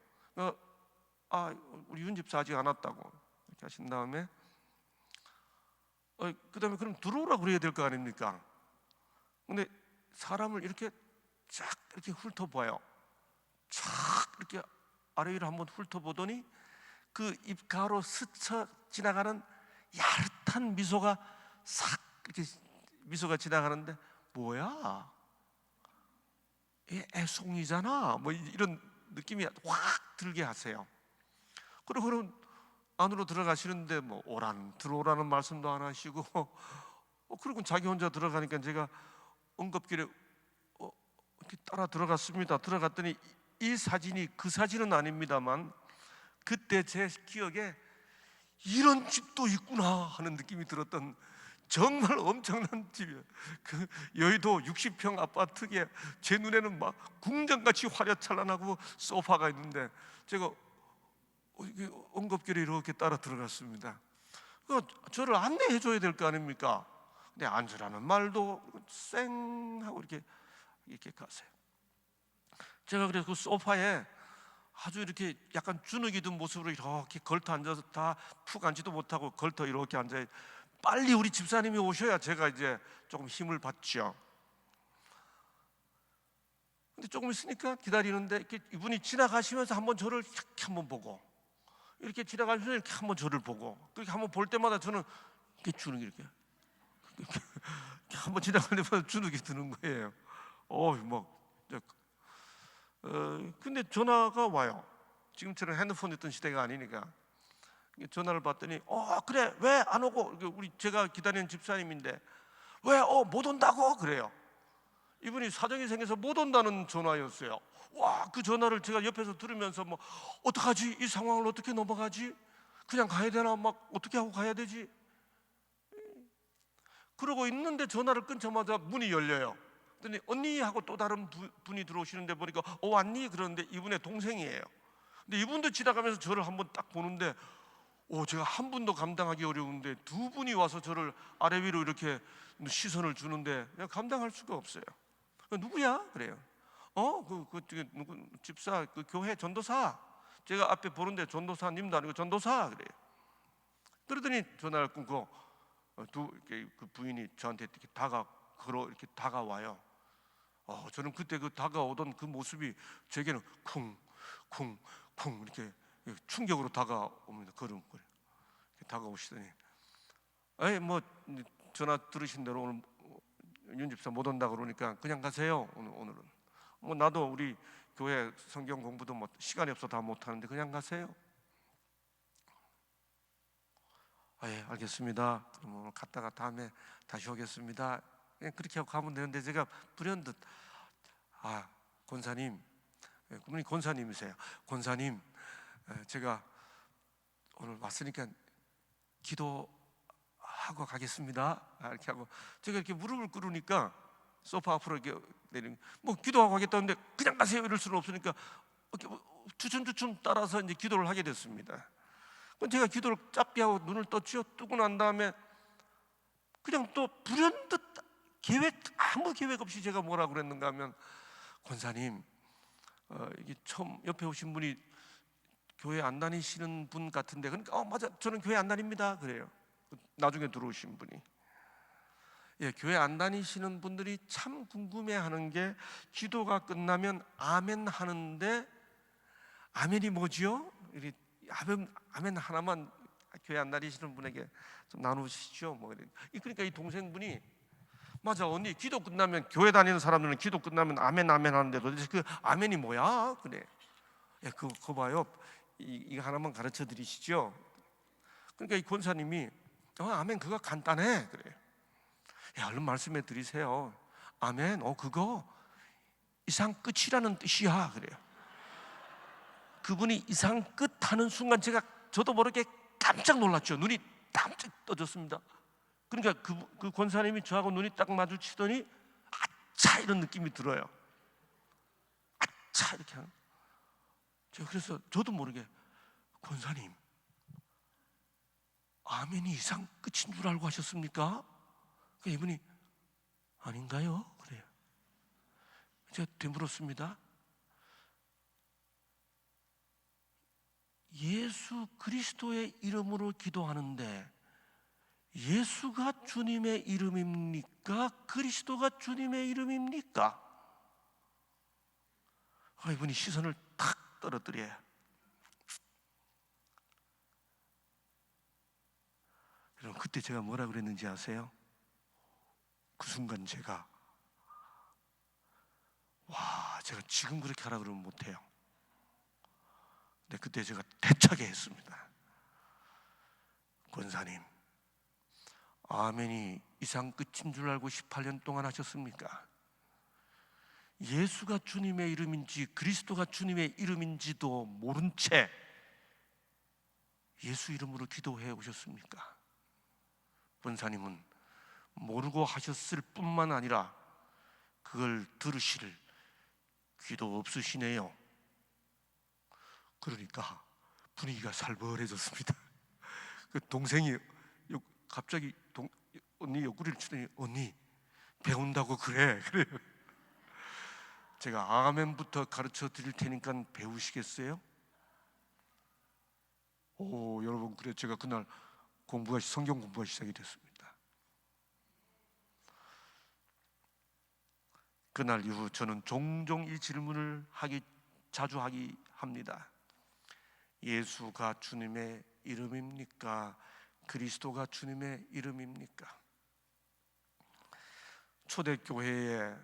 우리 윤 집사 아직 안 왔다고 이렇게 하신 다음에 그 다음에 그럼 들어오라고 그래야 될 거 아닙니까? 근데 사람을 이렇게 쫙 이렇게 훑어봐요. 쫙 이렇게 아래 위를 한번 훑어보더니 그 입가로 스쳐 지나가는 야릇한 미소가 싹 이렇게 미소가 지나가는데, 뭐야? 얘 애송이잖아. 뭐 이런 느낌이 확 들게 하세요. 그럼 안으로 들어가시는데 뭐 들어오라는 말씀도 안 하시고, 그리고 자기 혼자 들어가니까 제가 응급길에 이렇게 따라 들어갔습니다. 들어갔더니 이 사진이 그 사진은 아닙니다만 그때 제 기억에 이런 집도 있구나 하는 느낌이 들었던 정말 엄청난 집이에요. 그 여의도 60평 아파트에 제 눈에는 막 궁전같이 화려찬란하고 소파가 있는데 제가 엉겁결에 이렇게 따라 들어갔습니다. 저를 안내해 줘야 될 거 아닙니까? 근데 앉으라는 말도 쌩 하고 이렇게 가세요. 제가 그래서 그 소파에 아주 이렇게 약간 주눅이 든 모습으로 이렇게 걸터 앉아서 다 푹 앉지도 못하고 걸터 이렇게 앉아요. 빨리 우리 집사님이 오셔야 제가 이제 조금 힘을 받죠. 근데 조금 있으니까 기다리는데 이렇게 이분이 지나가시면서 한번 저를 이렇게 한번 보고, 이렇게 지나가시면서 이렇게 한번 저를 보고, 그렇게 한번 볼 때마다 저는 이렇게 주눅이 이렇게 한번 지나갈 때마다 주눅이 드는 거예요. 근데 전화가 와요. 지금처럼 핸드폰 있던 시대가 아니니까. 전화를 받더니 그래 왜 안 오고, 우리 제가 기다리는 집사님인데 왜 못 온다고 그래요. 이분이 사정이 생겨서 못 온다는 전화였어요. 와, 그 전화를 제가 옆에서 들으면서 뭐 어떡하지, 이 상황을 어떻게 넘어가지, 그냥 가야 되나, 막 어떻게 하고 가야 되지, 그러고 있는데 전화를 끊자마자 문이 열려요. 그랬더니 언니 하고 또 다른 분이 들어오시는데 보니까 왔니? 그러는데 이분의 동생이에요. 근데 이분도 지나가면서 저를 한번 딱 보는데 제가 한 분도 감당하기 어려운데 두 분이 와서 저를 아래 위로 이렇게 시선을 주는데 내가 감당할 수가 없어요. 누구야? 그래요. 누구 집사, 그 교회 전도사. 제가 앞에 보는데 전도사님도 아니고 전도사 그래요. 그러더니 전화를 끊고 그 부인이 저한테 이렇게 다가와요. 저는 그때 그 다가오던 그 모습이 제게는 쿵쿵쿵 이렇게 충격으로 다가옵니다. 걸음걸이 다가오시더니 뭐 전화 들으신 대로 오늘 윤 집사 못 온다 그러니까 그냥 가세요. 오늘은 뭐 나도 우리 교회 성경 공부도 뭐 시간이 없어 다 못 하는데 그냥 가세요. 예, 알겠습니다. 그럼 오늘 갔다가 다음에 다시 오겠습니다. 그냥 그렇게 하고 가면 되는데 제가 불현듯 권사님, 그분이 권사님이세요. 권사님, 제가 오늘 왔으니까 기도하고 가겠습니다. 이렇게 하고 제가 이렇게 무릎을 꿇으니까 소파 앞으로 이렇게 내리는, 뭐 기도하고 가겠다는데 그냥 가세요 이럴 수는 없으니까 이렇게 주춤주춤 따라서 이제 기도를 하게 됐습니다. 제가 기도를 짧게 하고 눈을 떴죠. 뜨고 난 다음에 그냥 또 불현듯 아무 계획 없이 제가 뭐라 그랬는가 하면, 권사님, 이게 처음 옆에 오신 분이 교회 안 다니시는 분 같은데, 그러니까 맞아, 저는 교회 안 다닙니다 그래요. 나중에 들어오신 분이. 교회 안 다니시는 분들이 참 궁금해하는 게, 기도가 끝나면 아멘 하는데 아멘이 뭐지요? 아멘 하나만 교회 안 다니시는 분에게 좀 나누시죠. 그러니까 이 동생분이, 맞아 언니, 기도 끝나면, 교회 다니는 사람들은 기도 끝나면 아멘 하는데 도대체 그 아멘이 뭐야? 그래. 그거 봐요. 이거 하나만 가르쳐 드리시죠. 그러니까 이 권사님이 아멘 그거 간단해 그래. 얼른 말씀해 드리세요. 아멘, 그거 이상 끝이라는 뜻이야 그래요. 그분이 이상 끝 하는 순간 저도 모르게 깜짝 놀랐죠. 눈이 깜짝 떠졌습니다. 그러니까 그 권사님이 저하고 눈이 딱 마주치더니 아차 이런 느낌이 들어요. 아차 이렇게 하는. 그래서 저도 모르게, 권사님 아멘이 이상 끝인 줄 알고 하셨습니까? 그러니까 이분이 아닌가요? 그래요. 제가 되물었습니다. 예수 그리스도의 이름으로 기도하는데 예수가 주님의 이름입니까? 그리스도가 주님의 이름입니까? 이분이 시선을 탁 떨어뜨려요. 여러분, 그때 제가 뭐라 그랬는지 아세요? 그 순간 제가 지금 그렇게 하라 그러면 못해요. 근데 그때 제가 대차게 했습니다. 권사님, 아멘이 이상 끝인 줄 알고 18년 동안 하셨습니까? 예수가 주님의 이름인지 그리스도가 주님의 이름인지도 모른 채 예수 이름으로 기도해 오셨습니까? 권사님은 모르고 하셨을 뿐만 아니라 그걸 들으실 귀도 없으시네요. 그러니까 분위기가 살벌해졌습니다. 그 동생이 갑자기 언니 옆구리를 치더니 언니 배운다고 그래요. 제가 아멘부터 가르쳐 드릴 테니까 배우시겠어요? 오, 여러분, 그래 제가 그날 성경 공부가 시작이 됐습니다. 그날 이후 저는 종종 이 질문을 자주 하기 합니다. 예수가 주님의 이름입니까? 그리스도가 주님의 이름입니까? 초대교회의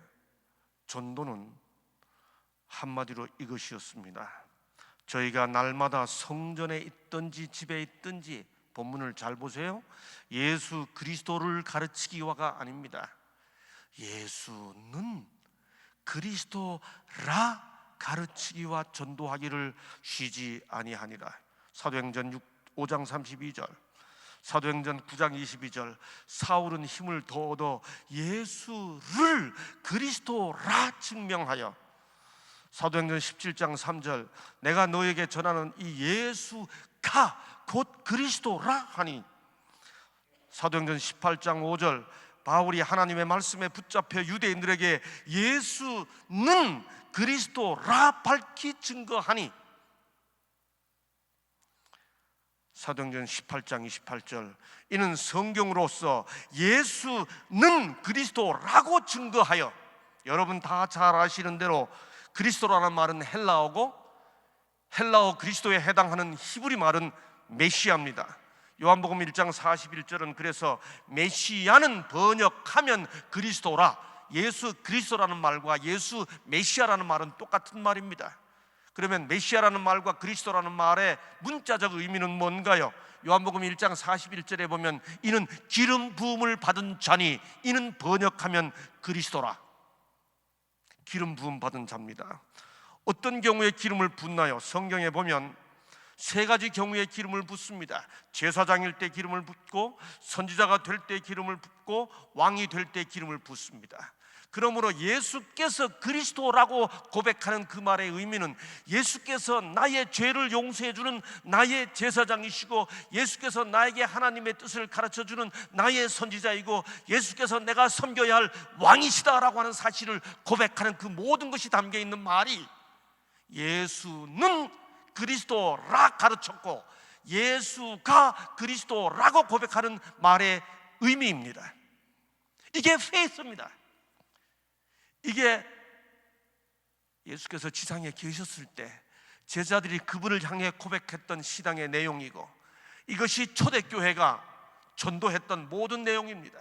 전도는 한마디로 이것이었습니다. 저희가 날마다 성전에 있든지 집에 있든지 본문을 잘 보세요. 예수 그리스도를 가르치기와가 아닙니다. 예수는 그리스도라 가르치기와 전도하기를 쉬지 아니하니라. 사도행전 5장 32절, 사도행전 9장 22절, 사울은 힘을 더 얻어 예수를 그리스도라 증명하여, 사도행전 17장 3절, 내가 너에게 전하는 이 예수가 곧 그리스도라 하니, 사도행전 18장 5절, 바울이 하나님의 말씀에 붙잡혀 유대인들에게 예수는 그리스도라 밝히 증거하니, 사도행전 18장 28절, 이는 성경으로서 예수는 그리스도라고 증거하여, 여러분 다 잘 아시는 대로 그리스도라는 말은 헬라어 그리스도에 해당하는 히브리 말은 메시아입니다. 요한복음 1장 41절은 그래서 메시아는 번역하면 그리스도라, 예수 그리스도라는 말과 예수 메시아라는 말은 똑같은 말입니다. 그러면 메시아라는 말과 그리스도라는 말의 문자적 의미는 뭔가요? 요한복음 1장 41절에 보면 이는 기름 부음을 받은 자니, 이는 번역하면 그리스도라, 기름 부음 받은 자입니다. 어떤 경우에 기름을 붓나요? 성경에 보면 세 가지 경우에 기름을 붓습니다. 제사장일 때 기름을 붓고, 선지자가 될 때 기름을 붓고, 왕이 될 때 기름을 붓습니다. 그러므로 예수께서 그리스도라고 고백하는 그 말의 의미는 예수께서 나의 죄를 용서해 주는 나의 제사장이시고, 예수께서 나에게 하나님의 뜻을 가르쳐주는 나의 선지자이고, 예수께서 내가 섬겨야 할 왕이시다라고 하는 사실을 고백하는 그 모든 것이 담겨있는 말이 예수는 그리스도라 가르쳤고 예수가 그리스도라고 고백하는 말의 의미입니다. 이게 페이스입니다. 이게 예수께서 지상에 계셨을 때 제자들이 그분을 향해 고백했던 시당의 내용이고, 이것이 초대교회가 전도했던 모든 내용입니다.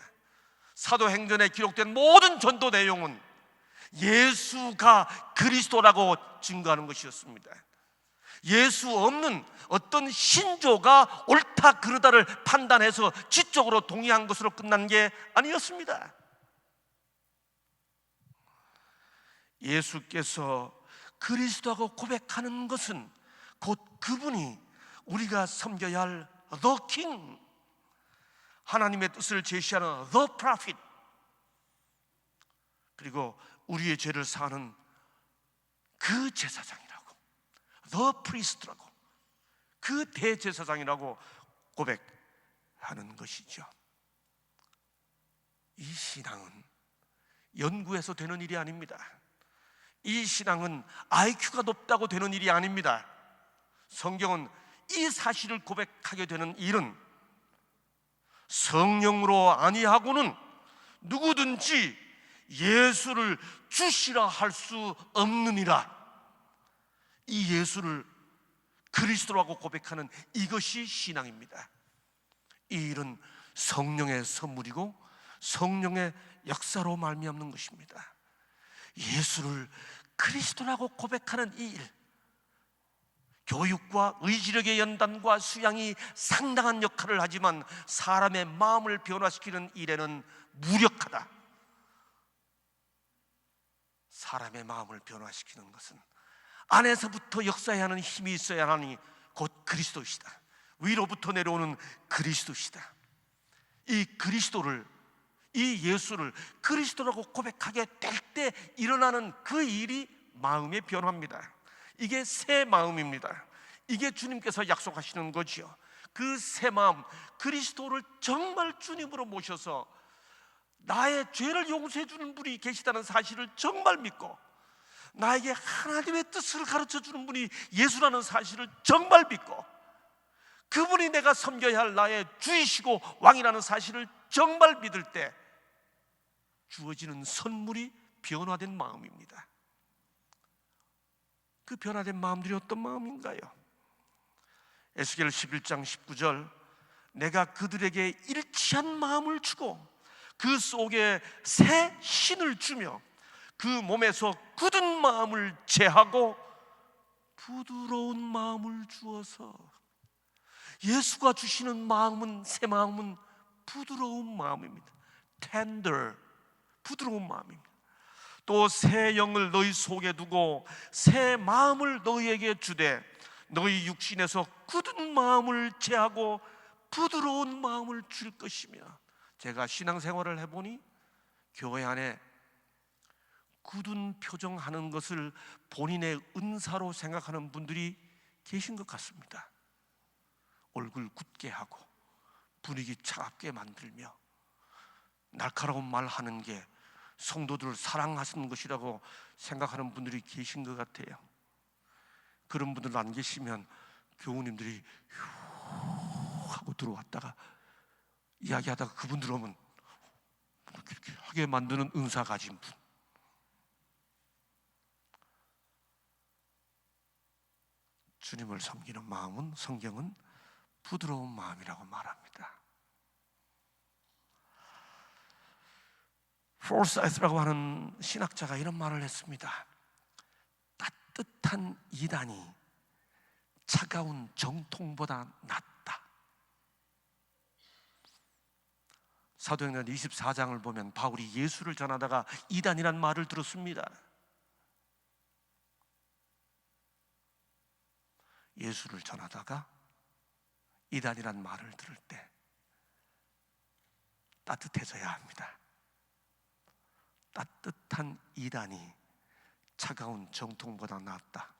사도행전에 기록된 모든 전도 내용은 예수가 그리스도라고 증거하는 것이었습니다. 예수 없는 어떤 신조가 옳다 그르다를 판단해서 지적으로 동의한 것으로 끝난 게 아니었습니다. 예수께서 그리스도라고 고백하는 것은 곧 그분이 우리가 섬겨야 할 The King, 하나님의 뜻을 제시하는 The Prophet, 그리고 우리의 죄를 사하는 그 제사장이라고, The Priest라고, 그 대제사장이라고 고백하는 것이죠. 이 신앙은 연구해서 되는 일이 아닙니다. 이 신앙은 IQ가 높다고 되는 일이 아닙니다. 성경은 이 사실을 고백하게 되는 일은 성령으로 아니하고는 누구든지 예수를 주시라 할 수 없느니라. 이 예수를 그리스도라고 고백하는 이것이 신앙입니다. 이 일은 성령의 선물이고 성령의 역사로 말미암는 것입니다. 예수를 그리스도라고 고백하는 이 일, 교육과 의지력의 연단과 수양이 상당한 역할을 하지만 사람의 마음을 변화시키는 일에는 무력하다. 사람의 마음을 변화시키는 것은 안에서부터 역사해야 하는 힘이 있어야 하니 곧 그리스도시다. 위로부터 내려오는 그리스도시다. 이 그리스도를 이 예수를 그리스도라고 고백하게 될 때 일어나는 그 일이 마음의 변화입니다. 이게 새 마음입니다. 이게 주님께서 약속하시는 거지요. 그 새 마음, 그리스도를 정말 주님으로 모셔서 나의 죄를 용서해 주는 분이 계시다는 사실을 정말 믿고, 나에게 하나님의 뜻을 가르쳐 주는 분이 예수라는 사실을 정말 믿고, 그분이 내가 섬겨야 할 나의 주이시고 왕이라는 사실을 정말 믿을 때 주어지는 선물이 변화된 마음입니다. 그 변화된 마음들이 어떤 마음인가요? 에스겔 11장 19절, 내가 그들에게 일치한 마음을 주고 그 속에 새 신을 주며 그 몸에서 굳은 마음을 제하고 부드러운 마음을 주어서, 예수가 주시는 마음은, 새 마음은 부드러운 마음입니다. tender, 부드러운 마음입니다. 또 새 영을 너희 속에 두고 새 마음을 너희에게 주되 너희 육신에서 굳은 마음을 제하고 부드러운 마음을 줄 것이며. 제가 신앙생활을 해보니 교회 안에 굳은 표정하는 것을 본인의 은사로 생각하는 분들이 계신 것 같습니다. 얼굴 굳게 하고 분위기 차갑게 만들며 날카로운 말 하는 게 성도들을 사랑하시는 것이라고 생각하는 분들이 계신 것 같아요. 그런 분들 안 계시면 교우님들이 휴 하고 들어왔다가 이야기하다가 그분 들어오면 이렇게 하게 만드는 은사 가진 분. 주님을 섬기는 마음은, 성경은 부드러운 마음이라고 말합니다. 포사이스라고 하는 신학자가 이런 말을 했습니다. 따뜻한 이단이 차가운 정통보다 낫다. 사도행전 24장을 보면 바울이 예수를 전하다가 이단이란 말을 들었습니다. 예수를 전하다가 이단이란 말을 들을 때 따뜻해져야 합니다. 따뜻한 이단이 차가운 정통보다 낫다.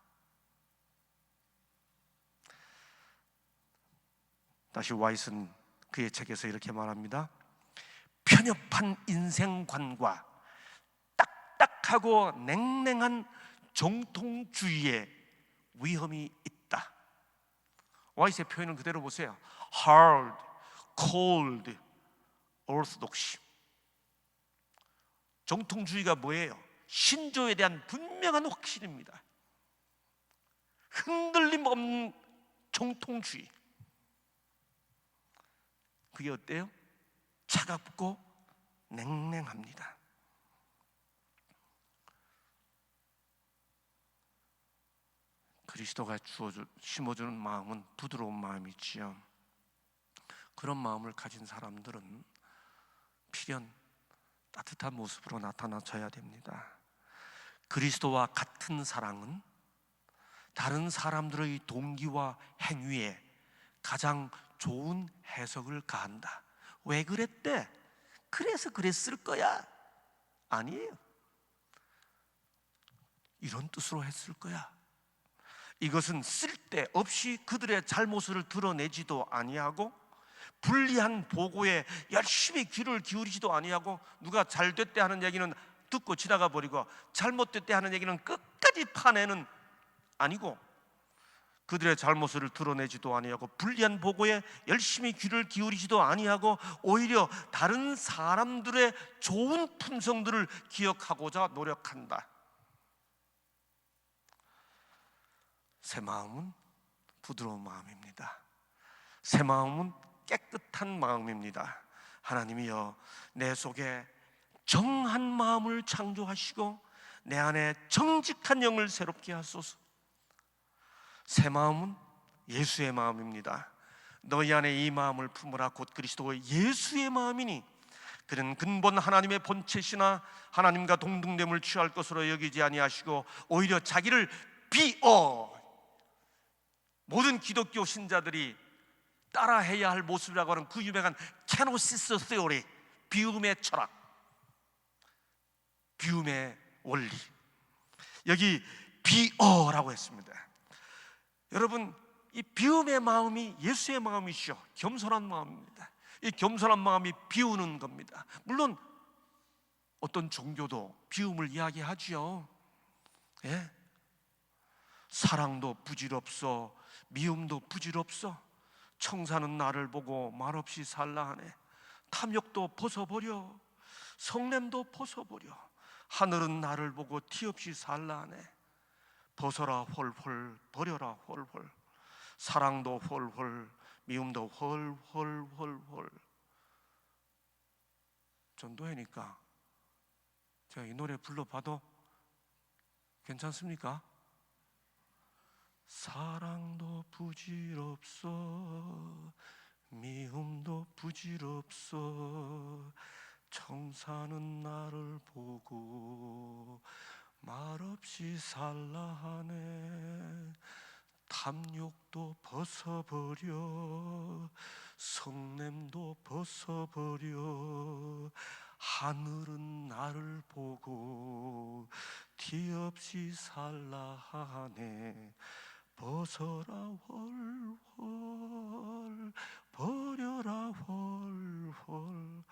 다시 와이슨 그의 책에서 이렇게 말합니다. 편협한 인생관과 딱딱하고 냉랭한 정통주의의 위험이 있다. 와이스의 표현을 그대로 보세요. Hard, cold, orthodoxy. 정통주의가 뭐예요? 신조에 대한 분명한 확신입니다. 흔들림 없는 정통주의. 그게 어때요? 차갑고 냉랭합니다. 그리스도가 심어주는 마음은 부드러운 마음이지요. 그런 마음을 가진 사람들은 필연 따뜻한 모습으로 나타나줘야 됩니다. 그리스도와 같은 사랑은 다른 사람들의 동기와 행위에 가장 좋은 해석을 가한다. 왜 그랬대? 그래서 그랬을 거야. 아니에요. 이런 뜻으로 했을 거야. 이것은 쓸데없이 그들의 잘못을 드러내지도 아니하고 불리한 보고에 열심히 귀를 기울이지도 아니하고, 누가 잘됐대 하는 얘기는 듣고 지나가 버리고 잘못됐대 하는 얘기는 끝까지 파내는 아니고, 그들의 잘못을 드러내지도 아니하고 불리한 보고에 열심히 귀를 기울이지도 아니하고 오히려 다른 사람들의 좋은 품성들을 기억하고자 노력한다. 새 마음은 부드러운 마음입니다. 새 마음은 깨끗한 마음입니다. 하나님이여, 내 속에 정한 마음을 창조하시고 내 안에 정직한 영을 새롭게 하소서. 새 마음은 예수의 마음입니다. 너희 안에 이 마음을 품으라. 곧 그리스도의 예수의 마음이니 그는 근본 하나님의 본체시나 하나님과 동등됨을 취할 것으로 여기지 아니하시고 오히려 자기를 모든 기독교 신자들이 따라해야 할 모습이라고 하는 그 유명한 케노시스 테오리, 비움의 철학, 비움의 원리. 여기 비어라고 했습니다. 여러분, 이 비움의 마음이 예수의 마음이시죠. 겸손한 마음입니다. 이 겸손한 마음이 비우는 겁니다. 물론 어떤 종교도 비움을 이야기하지요. 예? 사랑도 부질없어, 미움도 부질없어. 청사는 나를 보고 말없이 살라 하네. 탐욕도 벗어버려, 성냄도 벗어버려. 하늘은 나를 보고 티없이 살라 하네. 벗어라 홀홀, 버려라 홀홀. 사랑도 홀홀, 미움도 홀홀홀홀. 전도회니까 제가 이 노래 불러봐도 괜찮습니까? 사랑도 부질없어, 미움도 부질없어. 청사는 나를 보고 말없이 살라 하네. 탐욕도 벗어버려, 성냄도 벗어버려. 하늘은 나를 보고 티없이 살라 하네. 벗어라 홀홀, 버려라 홀홀.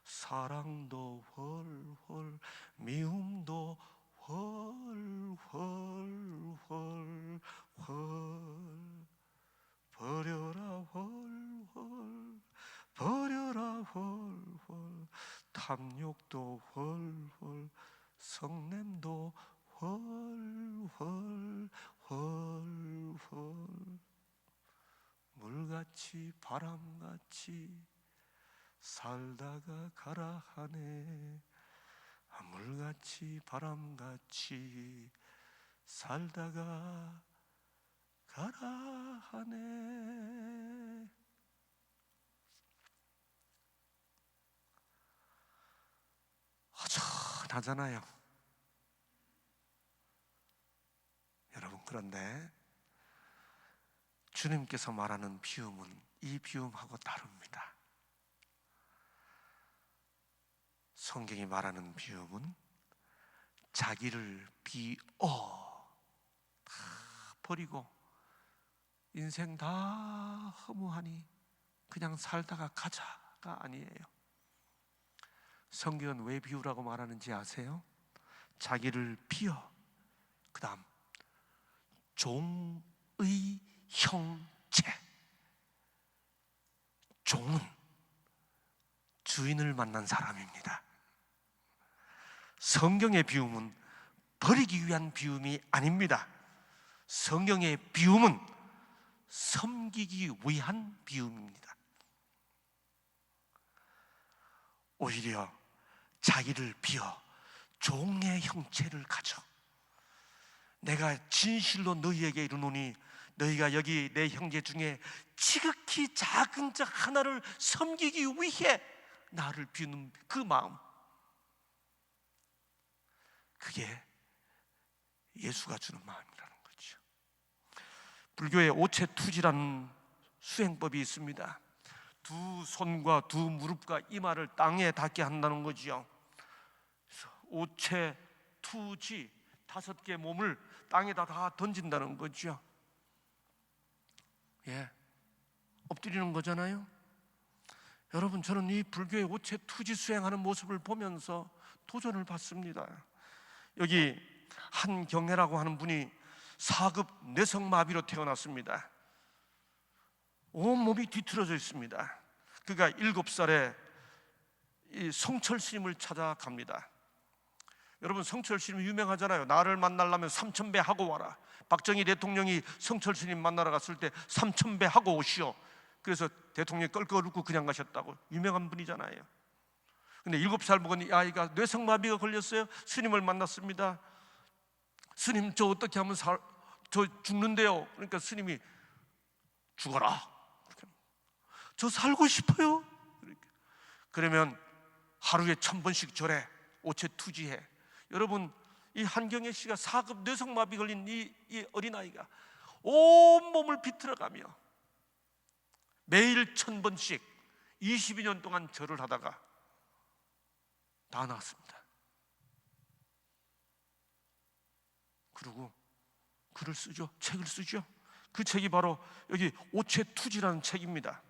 사랑도 홀홀, 미움도 홀홀홀홀. 버려라 홀홀, 버려라 홀홀. 탐욕도 홀홀, 성냄도 홀홀 홀홀. 물같이 바람같이 살다가 가라 하네. 물같이 바람같이 살다가 가라 하네. 허전하잖아요. 여러분, 그런데 주님께서 말하는 비움은 이 비움하고 다릅니다. 성경이 말하는 비움은 자기를 비어 다 버리고 인생 다 허무하니 그냥 살다가 가자가 아니에요. 성경은 왜 비우라고 말하는지 아세요? 자기를 비어, 그 다음 종의 형체. 종은 주인을 만난 사람입니다. 성경의 비움은 버리기 위한 비움이 아닙니다. 성경의 비움은 섬기기 위한 비움입니다. 오히려 자기를 비어 종의 형체를 가져. 내가 진실로 너희에게 이르노니 너희가 여기 내 형제 중에 지극히 작은 자 하나를 섬기기 위해 나를 비우는 그 마음, 그게 예수가 주는 마음이라는 거죠. 불교에 오체투지라는 수행법이 있습니다. 두 손과 두 무릎과 이마를 땅에 닿게 한다는 거지요. 오체투지, 5개 몸을 땅에다 다 던진다는 거죠. 예, 엎드리는 거잖아요. 여러분, 저는 이 불교의 오체투지 수행하는 모습을 보면서 도전을 받습니다. 여기 한경애라고 하는 분이 4급 뇌성마비로 태어났습니다. 온몸이 뒤틀어져 있습니다. 그가 7살에 이 성철 스님을 찾아갑니다. 여러분, 성철 스님 유명하잖아요. 나를 만나려면 3000배 하고 와라. 박정희 대통령이 성철 스님 만나러 갔을 때 3000배 하고 오시오. 그래서 대통령이 껄껄 웃고 그냥 가셨다고. 유명한 분이잖아요. 근데 7살 먹은 이 아이가 뇌성마비가 걸렸어요. 스님을 만났습니다. 스님, 저 어떻게 하면 저 죽는데요. 그러니까 스님이 죽어라. 저 살고 싶어요. 그러면 하루에 1000번씩 절해. 오체투지해. 여러분, 이 한경애 씨가 4급 뇌성마비 걸린 이 어린아이가 온몸을 비틀어가며 매일 1000번씩 22년 동안 절을 하다가 다 나왔습니다. 그리고 글을 쓰죠. 책을 쓰죠. 그 책이 바로 여기 오체투지라는 책입니다.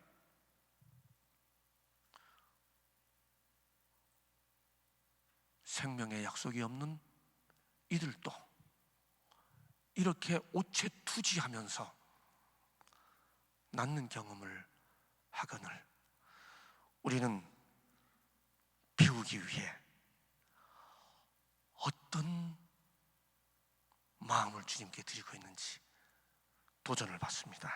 생명의 약속이 없는 이들도 이렇게 오체투지하면서 낫는 경험을 하거늘 우리는 비우기 위해 어떤 마음을 주님께 드리고 있는지 도전을 받습니다.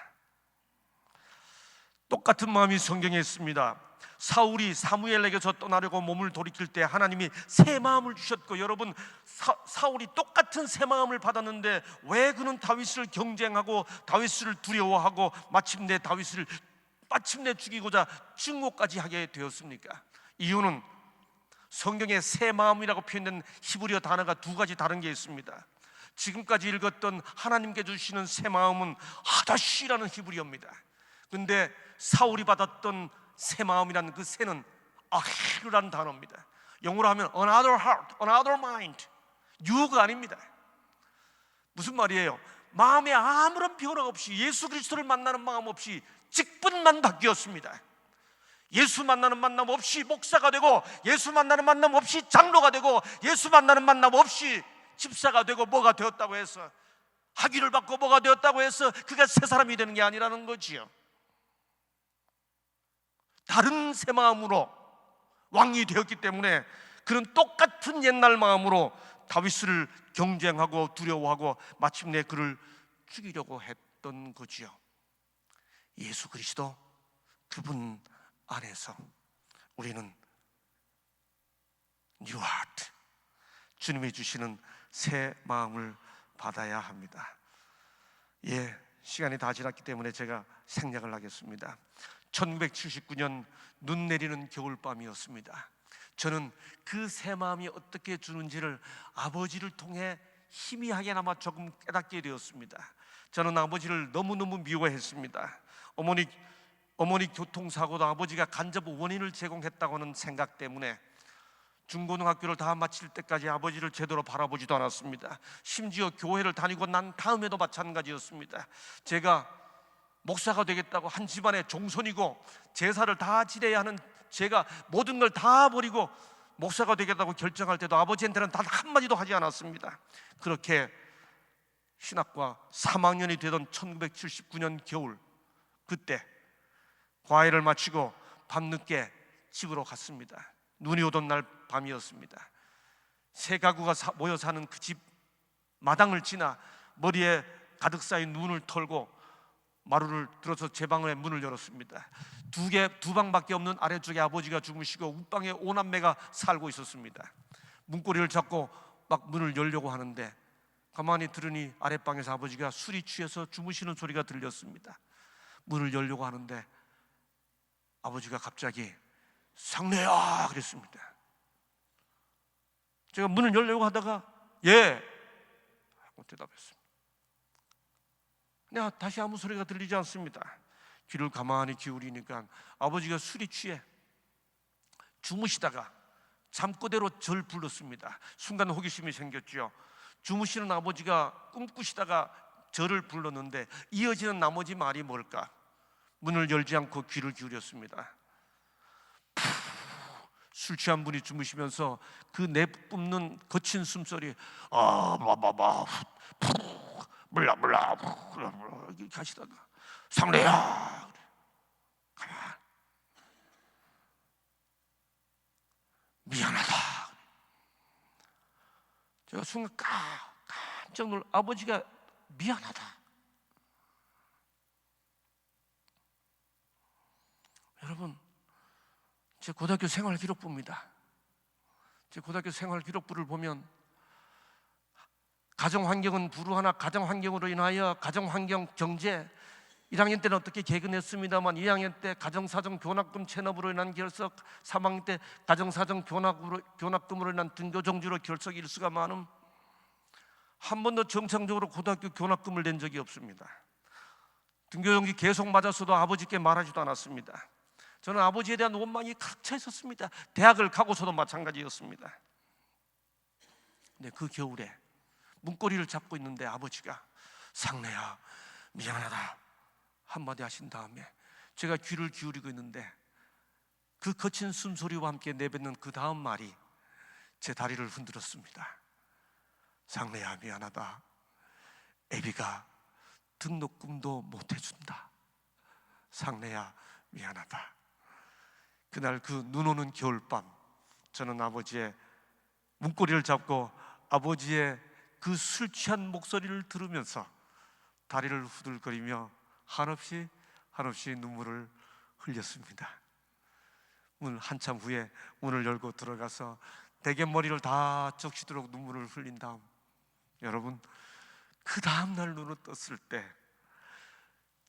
똑같은 마음이 성경에 있습니다. 사울이 사무엘에게서 떠나려고 몸을 돌이킬 때 하나님이 새 마음을 주셨고, 여러분, 사울이 똑같은 새 마음을 받았는데 왜 그는 다윗을 경쟁하고 다윗을 두려워하고 마침내 다윗을 죽이고자 증오까지 하게 되었습니까? 이유는 성경에 새 마음이라고 표현된 히브리어 단어가 두 가지 다른 게 있습니다. 지금까지 읽었던 하나님께 주시는 새 마음은 하다시라는 히브리어입니다. 근데 사울이 받았던 새 마음이라는 그 새는 아히르라는 단어입니다. 영어로 하면 another heart, another mind, 뉴가 아닙니다. 무슨 말이에요? 마음에 아무런 변화가 없이 예수 그리스도를 만나는 마음 없이 직분만 바뀌었습니다. 예수 만나는 만남 없이 목사가 되고, 예수 만나는 만남 없이 장로가 되고, 예수 만나는 만남 없이 집사가 되고 뭐가 되었다고 해서, 학위를 받고 뭐가 되었다고 해서 그가 새 사람이 되는 게 아니라는 거지요. 다른 새 마음으로 왕이 되었기 때문에 그는 똑같은 옛날 마음으로 다윗을 경쟁하고 두려워하고 마침내 그를 죽이려고 했던 거지요. 예수 그리스도 그분 안에서 우리는 New Heart, 주님이 주시는 새 마음을 받아야 합니다. 시간이 다 지났기 때문에 제가 생략을 하겠습니다. 1979년 눈 내리는 겨울밤이었습니다. 저는 그 새 마음이 어떻게 주는지를 아버지를 통해 희미하게나마 조금 깨닫게 되었습니다. 저는 아버지를 너무너무 미워했습니다. 어머니 교통사고도 아버지가 간접 원인을 제공했다고 하는 생각 때문에 중고등학교를 다 마칠 때까지 아버지를 제대로 바라보지도 않았습니다. 심지어 교회를 다니고 난 다음에도 마찬가지였습니다. 제가 목사가 되겠다고 한 집안의 종손이고 제사를 다 지내야 하는 제가 모든 걸 다 버리고 목사가 되겠다고 결정할 때도 아버지한테는 단 한마디도 하지 않았습니다. 그렇게 신학과 3학년이 되던 1979년 겨울, 그때 과외를 마치고 밤늦게 집으로 갔습니다. 눈이 오던 날 밤이었습니다. 세 가구가 모여 사는 그 집 마당을 지나 머리에 가득 쌓인 눈을 털고 마루를 들어서 제 방의 문을 열었습니다. 두 방밖에 없는 아래쪽에 아버지가 주무시고 윗방에 오남매가 살고 있었습니다. 문고리를 잡고 막 문을 열려고 하는데 가만히 들으니 아랫방에서 아버지가 술이 취해서 주무시는 소리가 들렸습니다. 문을 열려고 하는데 아버지가 갑자기 상래야 그랬습니다. 제가 문을 열려고 하다가 예 하고 대답했습니다. 그냥 다시 아무 소리가 들리지 않습니다. 귀를 가만히 기울이니까 아버지가 술이 취해 주무시다가 잠꼬대로 절 불렀습니다. 순간 호기심이 생겼죠. 주무시는 아버지가 꿈꾸시다가 저를 불렀는데 이어지는 나머지 말이 뭘까? 문을 열지 않고 귀를 기울였습니다. 술 취한 분이 주무시면서 그 내뿜는 거친 숨소리 바바바 몰라 이렇게 하시다가 상래야 가만 미안하다. 제가 순간 깜짝 놀라 아버지가 미안하다. 여러분, 제 고등학교 생활 기록부입니다. 제 고등학교 생활 기록부를 보면 가정 환경은 불우하나 가정 환경으로 인하여 가정 환경 경제 1학년 때는 어떻게 개근했습니다만 2학년 때 가정사정 교납금 체납으로 인한 결석, 3학년 때 가정사정 교납금으로 인한 등교 정지로 결석 일수가 많음. 한 번도 정상적으로 고등학교 교납금을 낸 적이 없습니다. 등교 정지 계속 맞았어도 아버지께 말하지도 않았습니다. 저는 아버지에 대한 원망이 가득 차 있었습니다. 대학을 가고서도 마찬가지였습니다. 근데 그 겨울에 문고리를 잡고 있는데 아버지가 상래야 미안하다 한마디 하신 다음에 제가 귀를 기울이고 있는데 그 거친 숨소리와 함께 내뱉는 그 다음 말이 제 다리를 흔들었습니다. 상래야 미안하다. 애비가 등록금도 못 해준다. 상래야 미안하다. 그날 그 눈 오는 겨울밤, 저는 아버지의 문고리를 잡고 아버지의 그 술 취한 목소리를 들으면서 다리를 후들거리며 한없이 눈물을 흘렸습니다. 한참 후에 문을 열고 들어가서 대게머리를 다 적시도록 눈물을 흘린 다음, 여러분, 그 다음날 눈을 떴을 때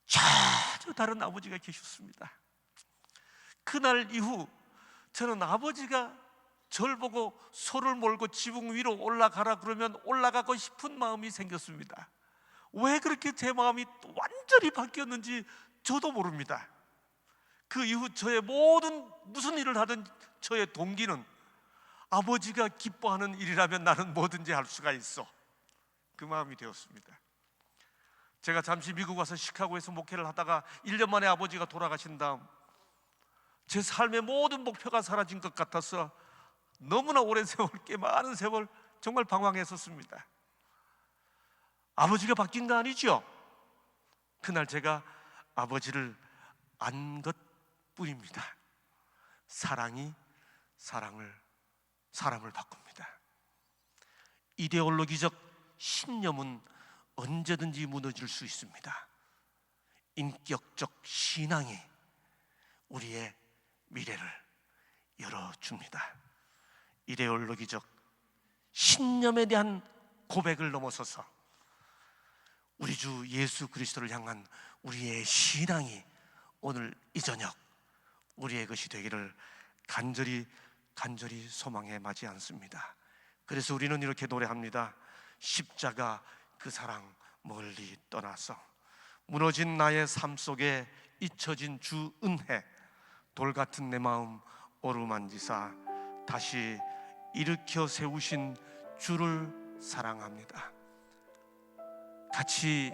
전혀 다른 아버지가 계셨습니다. 그날 이후 저는 아버지가 절 보고 소를 몰고 지붕 위로 올라가라 그러면 올라가고 싶은 마음이 생겼습니다. 왜 그렇게 제 마음이 완전히 바뀌었는지 저도 모릅니다. 그 이후 저의 모든 무슨 일을 하든 저의 동기는 아버지가 기뻐하는 일이라면 나는 뭐든지 할 수가 있어, 그 마음이 되었습니다. 제가 잠시 미국 와서 시카고에서 목회를 하다가 1년 만에 아버지가 돌아가신 다음 제 삶의 모든 목표가 사라진 것 같아서 너무나 오랜 세월, 꽤 많은 세월 정말 방황했었습니다. 아버지가 바뀐 거 아니죠? 그날 제가 아버지를 안 것뿐입니다. 사랑이 사람을 바꿉니다. 이데올로기적 신념은 언제든지 무너질 수 있습니다. 인격적 신앙이 우리의 미래를 열어줍니다. 이데올로기적 신념에 대한 고백을 넘어서서 우리 주 예수 그리스도를 향한 우리의 신앙이 오늘 이 저녁 우리의 것이 되기를 간절히 소망해 마지 않습니다. 그래서 우리는 이렇게 노래합니다. 십자가 그 사랑 멀리 떠나서 무너진 나의 삶 속에 잊혀진 주 은혜, 돌같은 내 마음 어루만지사 다시 일으켜 세우신 주를 사랑합니다. 같이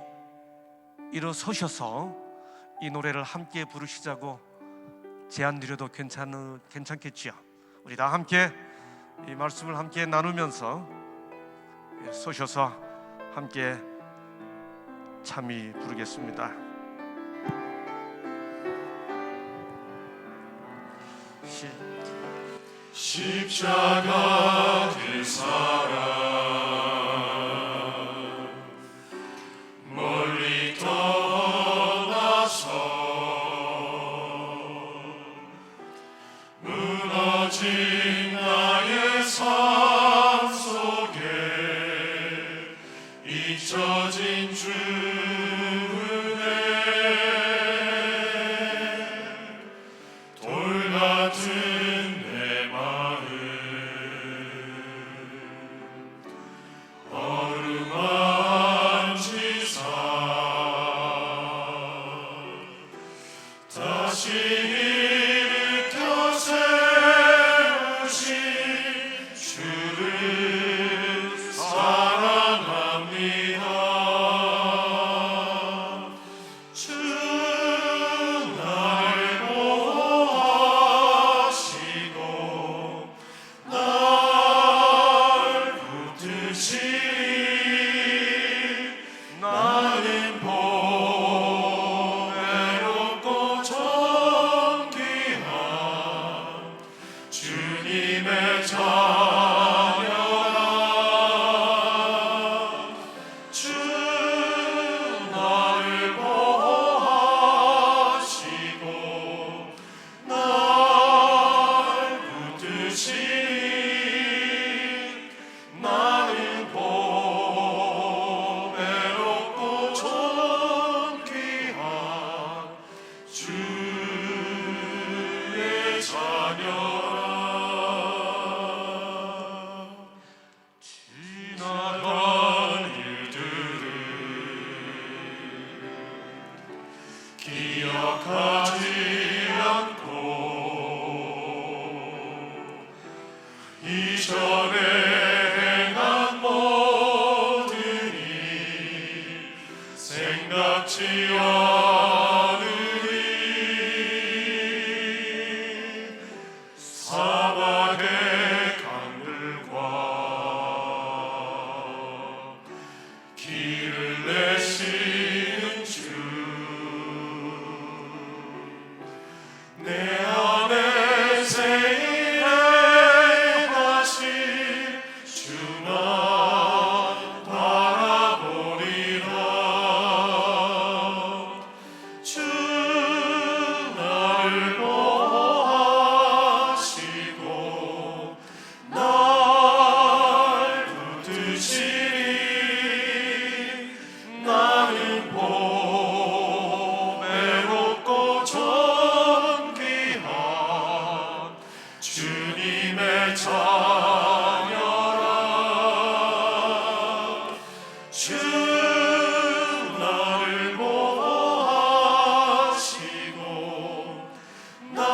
일어서셔서 이 노래를 함께 부르시자고 제안 드려도 괜찮겠지요? 우리 다 함께 이 말씀을 함께 나누면서 서셔서 함께 참이 부르겠습니다. 십자가 그 사랑 멀리 떠나서 무너진 나의 삶 속에 잊혀진 주 은혜, 돌같은 기억하지 않고 내 안에 새 일을 하시 주만 바라보리라. 주 나를 보호하시고 날 붙드시리. 나는 보배롭고 존귀한 주님의 자녀라. 주 나를 보호하시고 날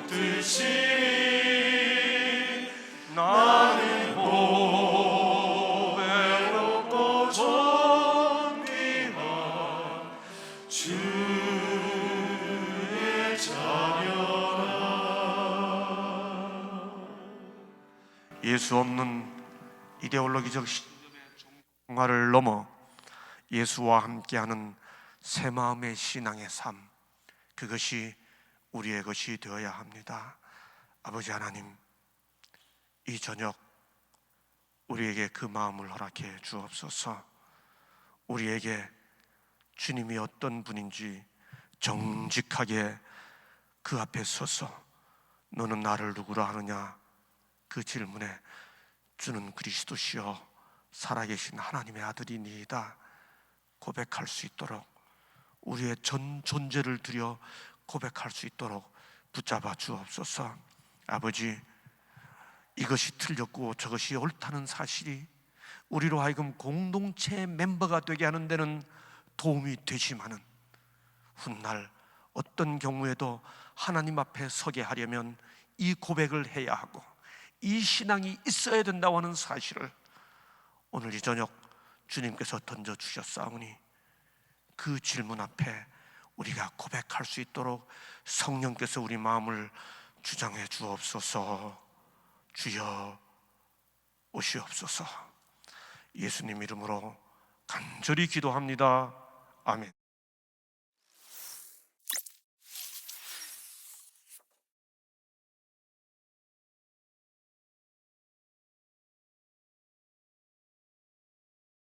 붙드시리. 나는 보배롭고 존귀한 주의 자녀라. 예수 없는 이데올로기적 종말을 넘어 예수와 함께하는 새 마음의 신앙의 삶, 그것이 우리의 것이 되어야 합니다. 아버지 하나님, 이 저녁 우리에게 그 마음을 허락해 주옵소서. 우리에게 주님이 어떤 분인지 정직하게 그 앞에 서서 너는 나를 누구라 하느냐, 그 질문에 주는 그리스도시여 살아계신 하나님의 아들이니이다 고백할 수 있도록, 우리의 전 존재를 들여 고백할 수 있도록 붙잡아 주옵소서. 아버지, 이것이 틀렸고 저것이 옳다는 사실이 우리로 하여금 공동체의 멤버가 되게 하는 데는 도움이 되지만은 훗날 어떤 경우에도 하나님 앞에 서게 하려면 이 고백을 해야 하고 이 신앙이 있어야 된다고 하는 사실을 오늘 이 저녁 주님께서 던져주셨사오니 그 질문 앞에 우리가 고백할 수 있도록 성령께서 우리 마음을 주장해 주옵소서. 주여 오시옵소서. 예수님 이름으로 간절히 기도합니다. 아멘.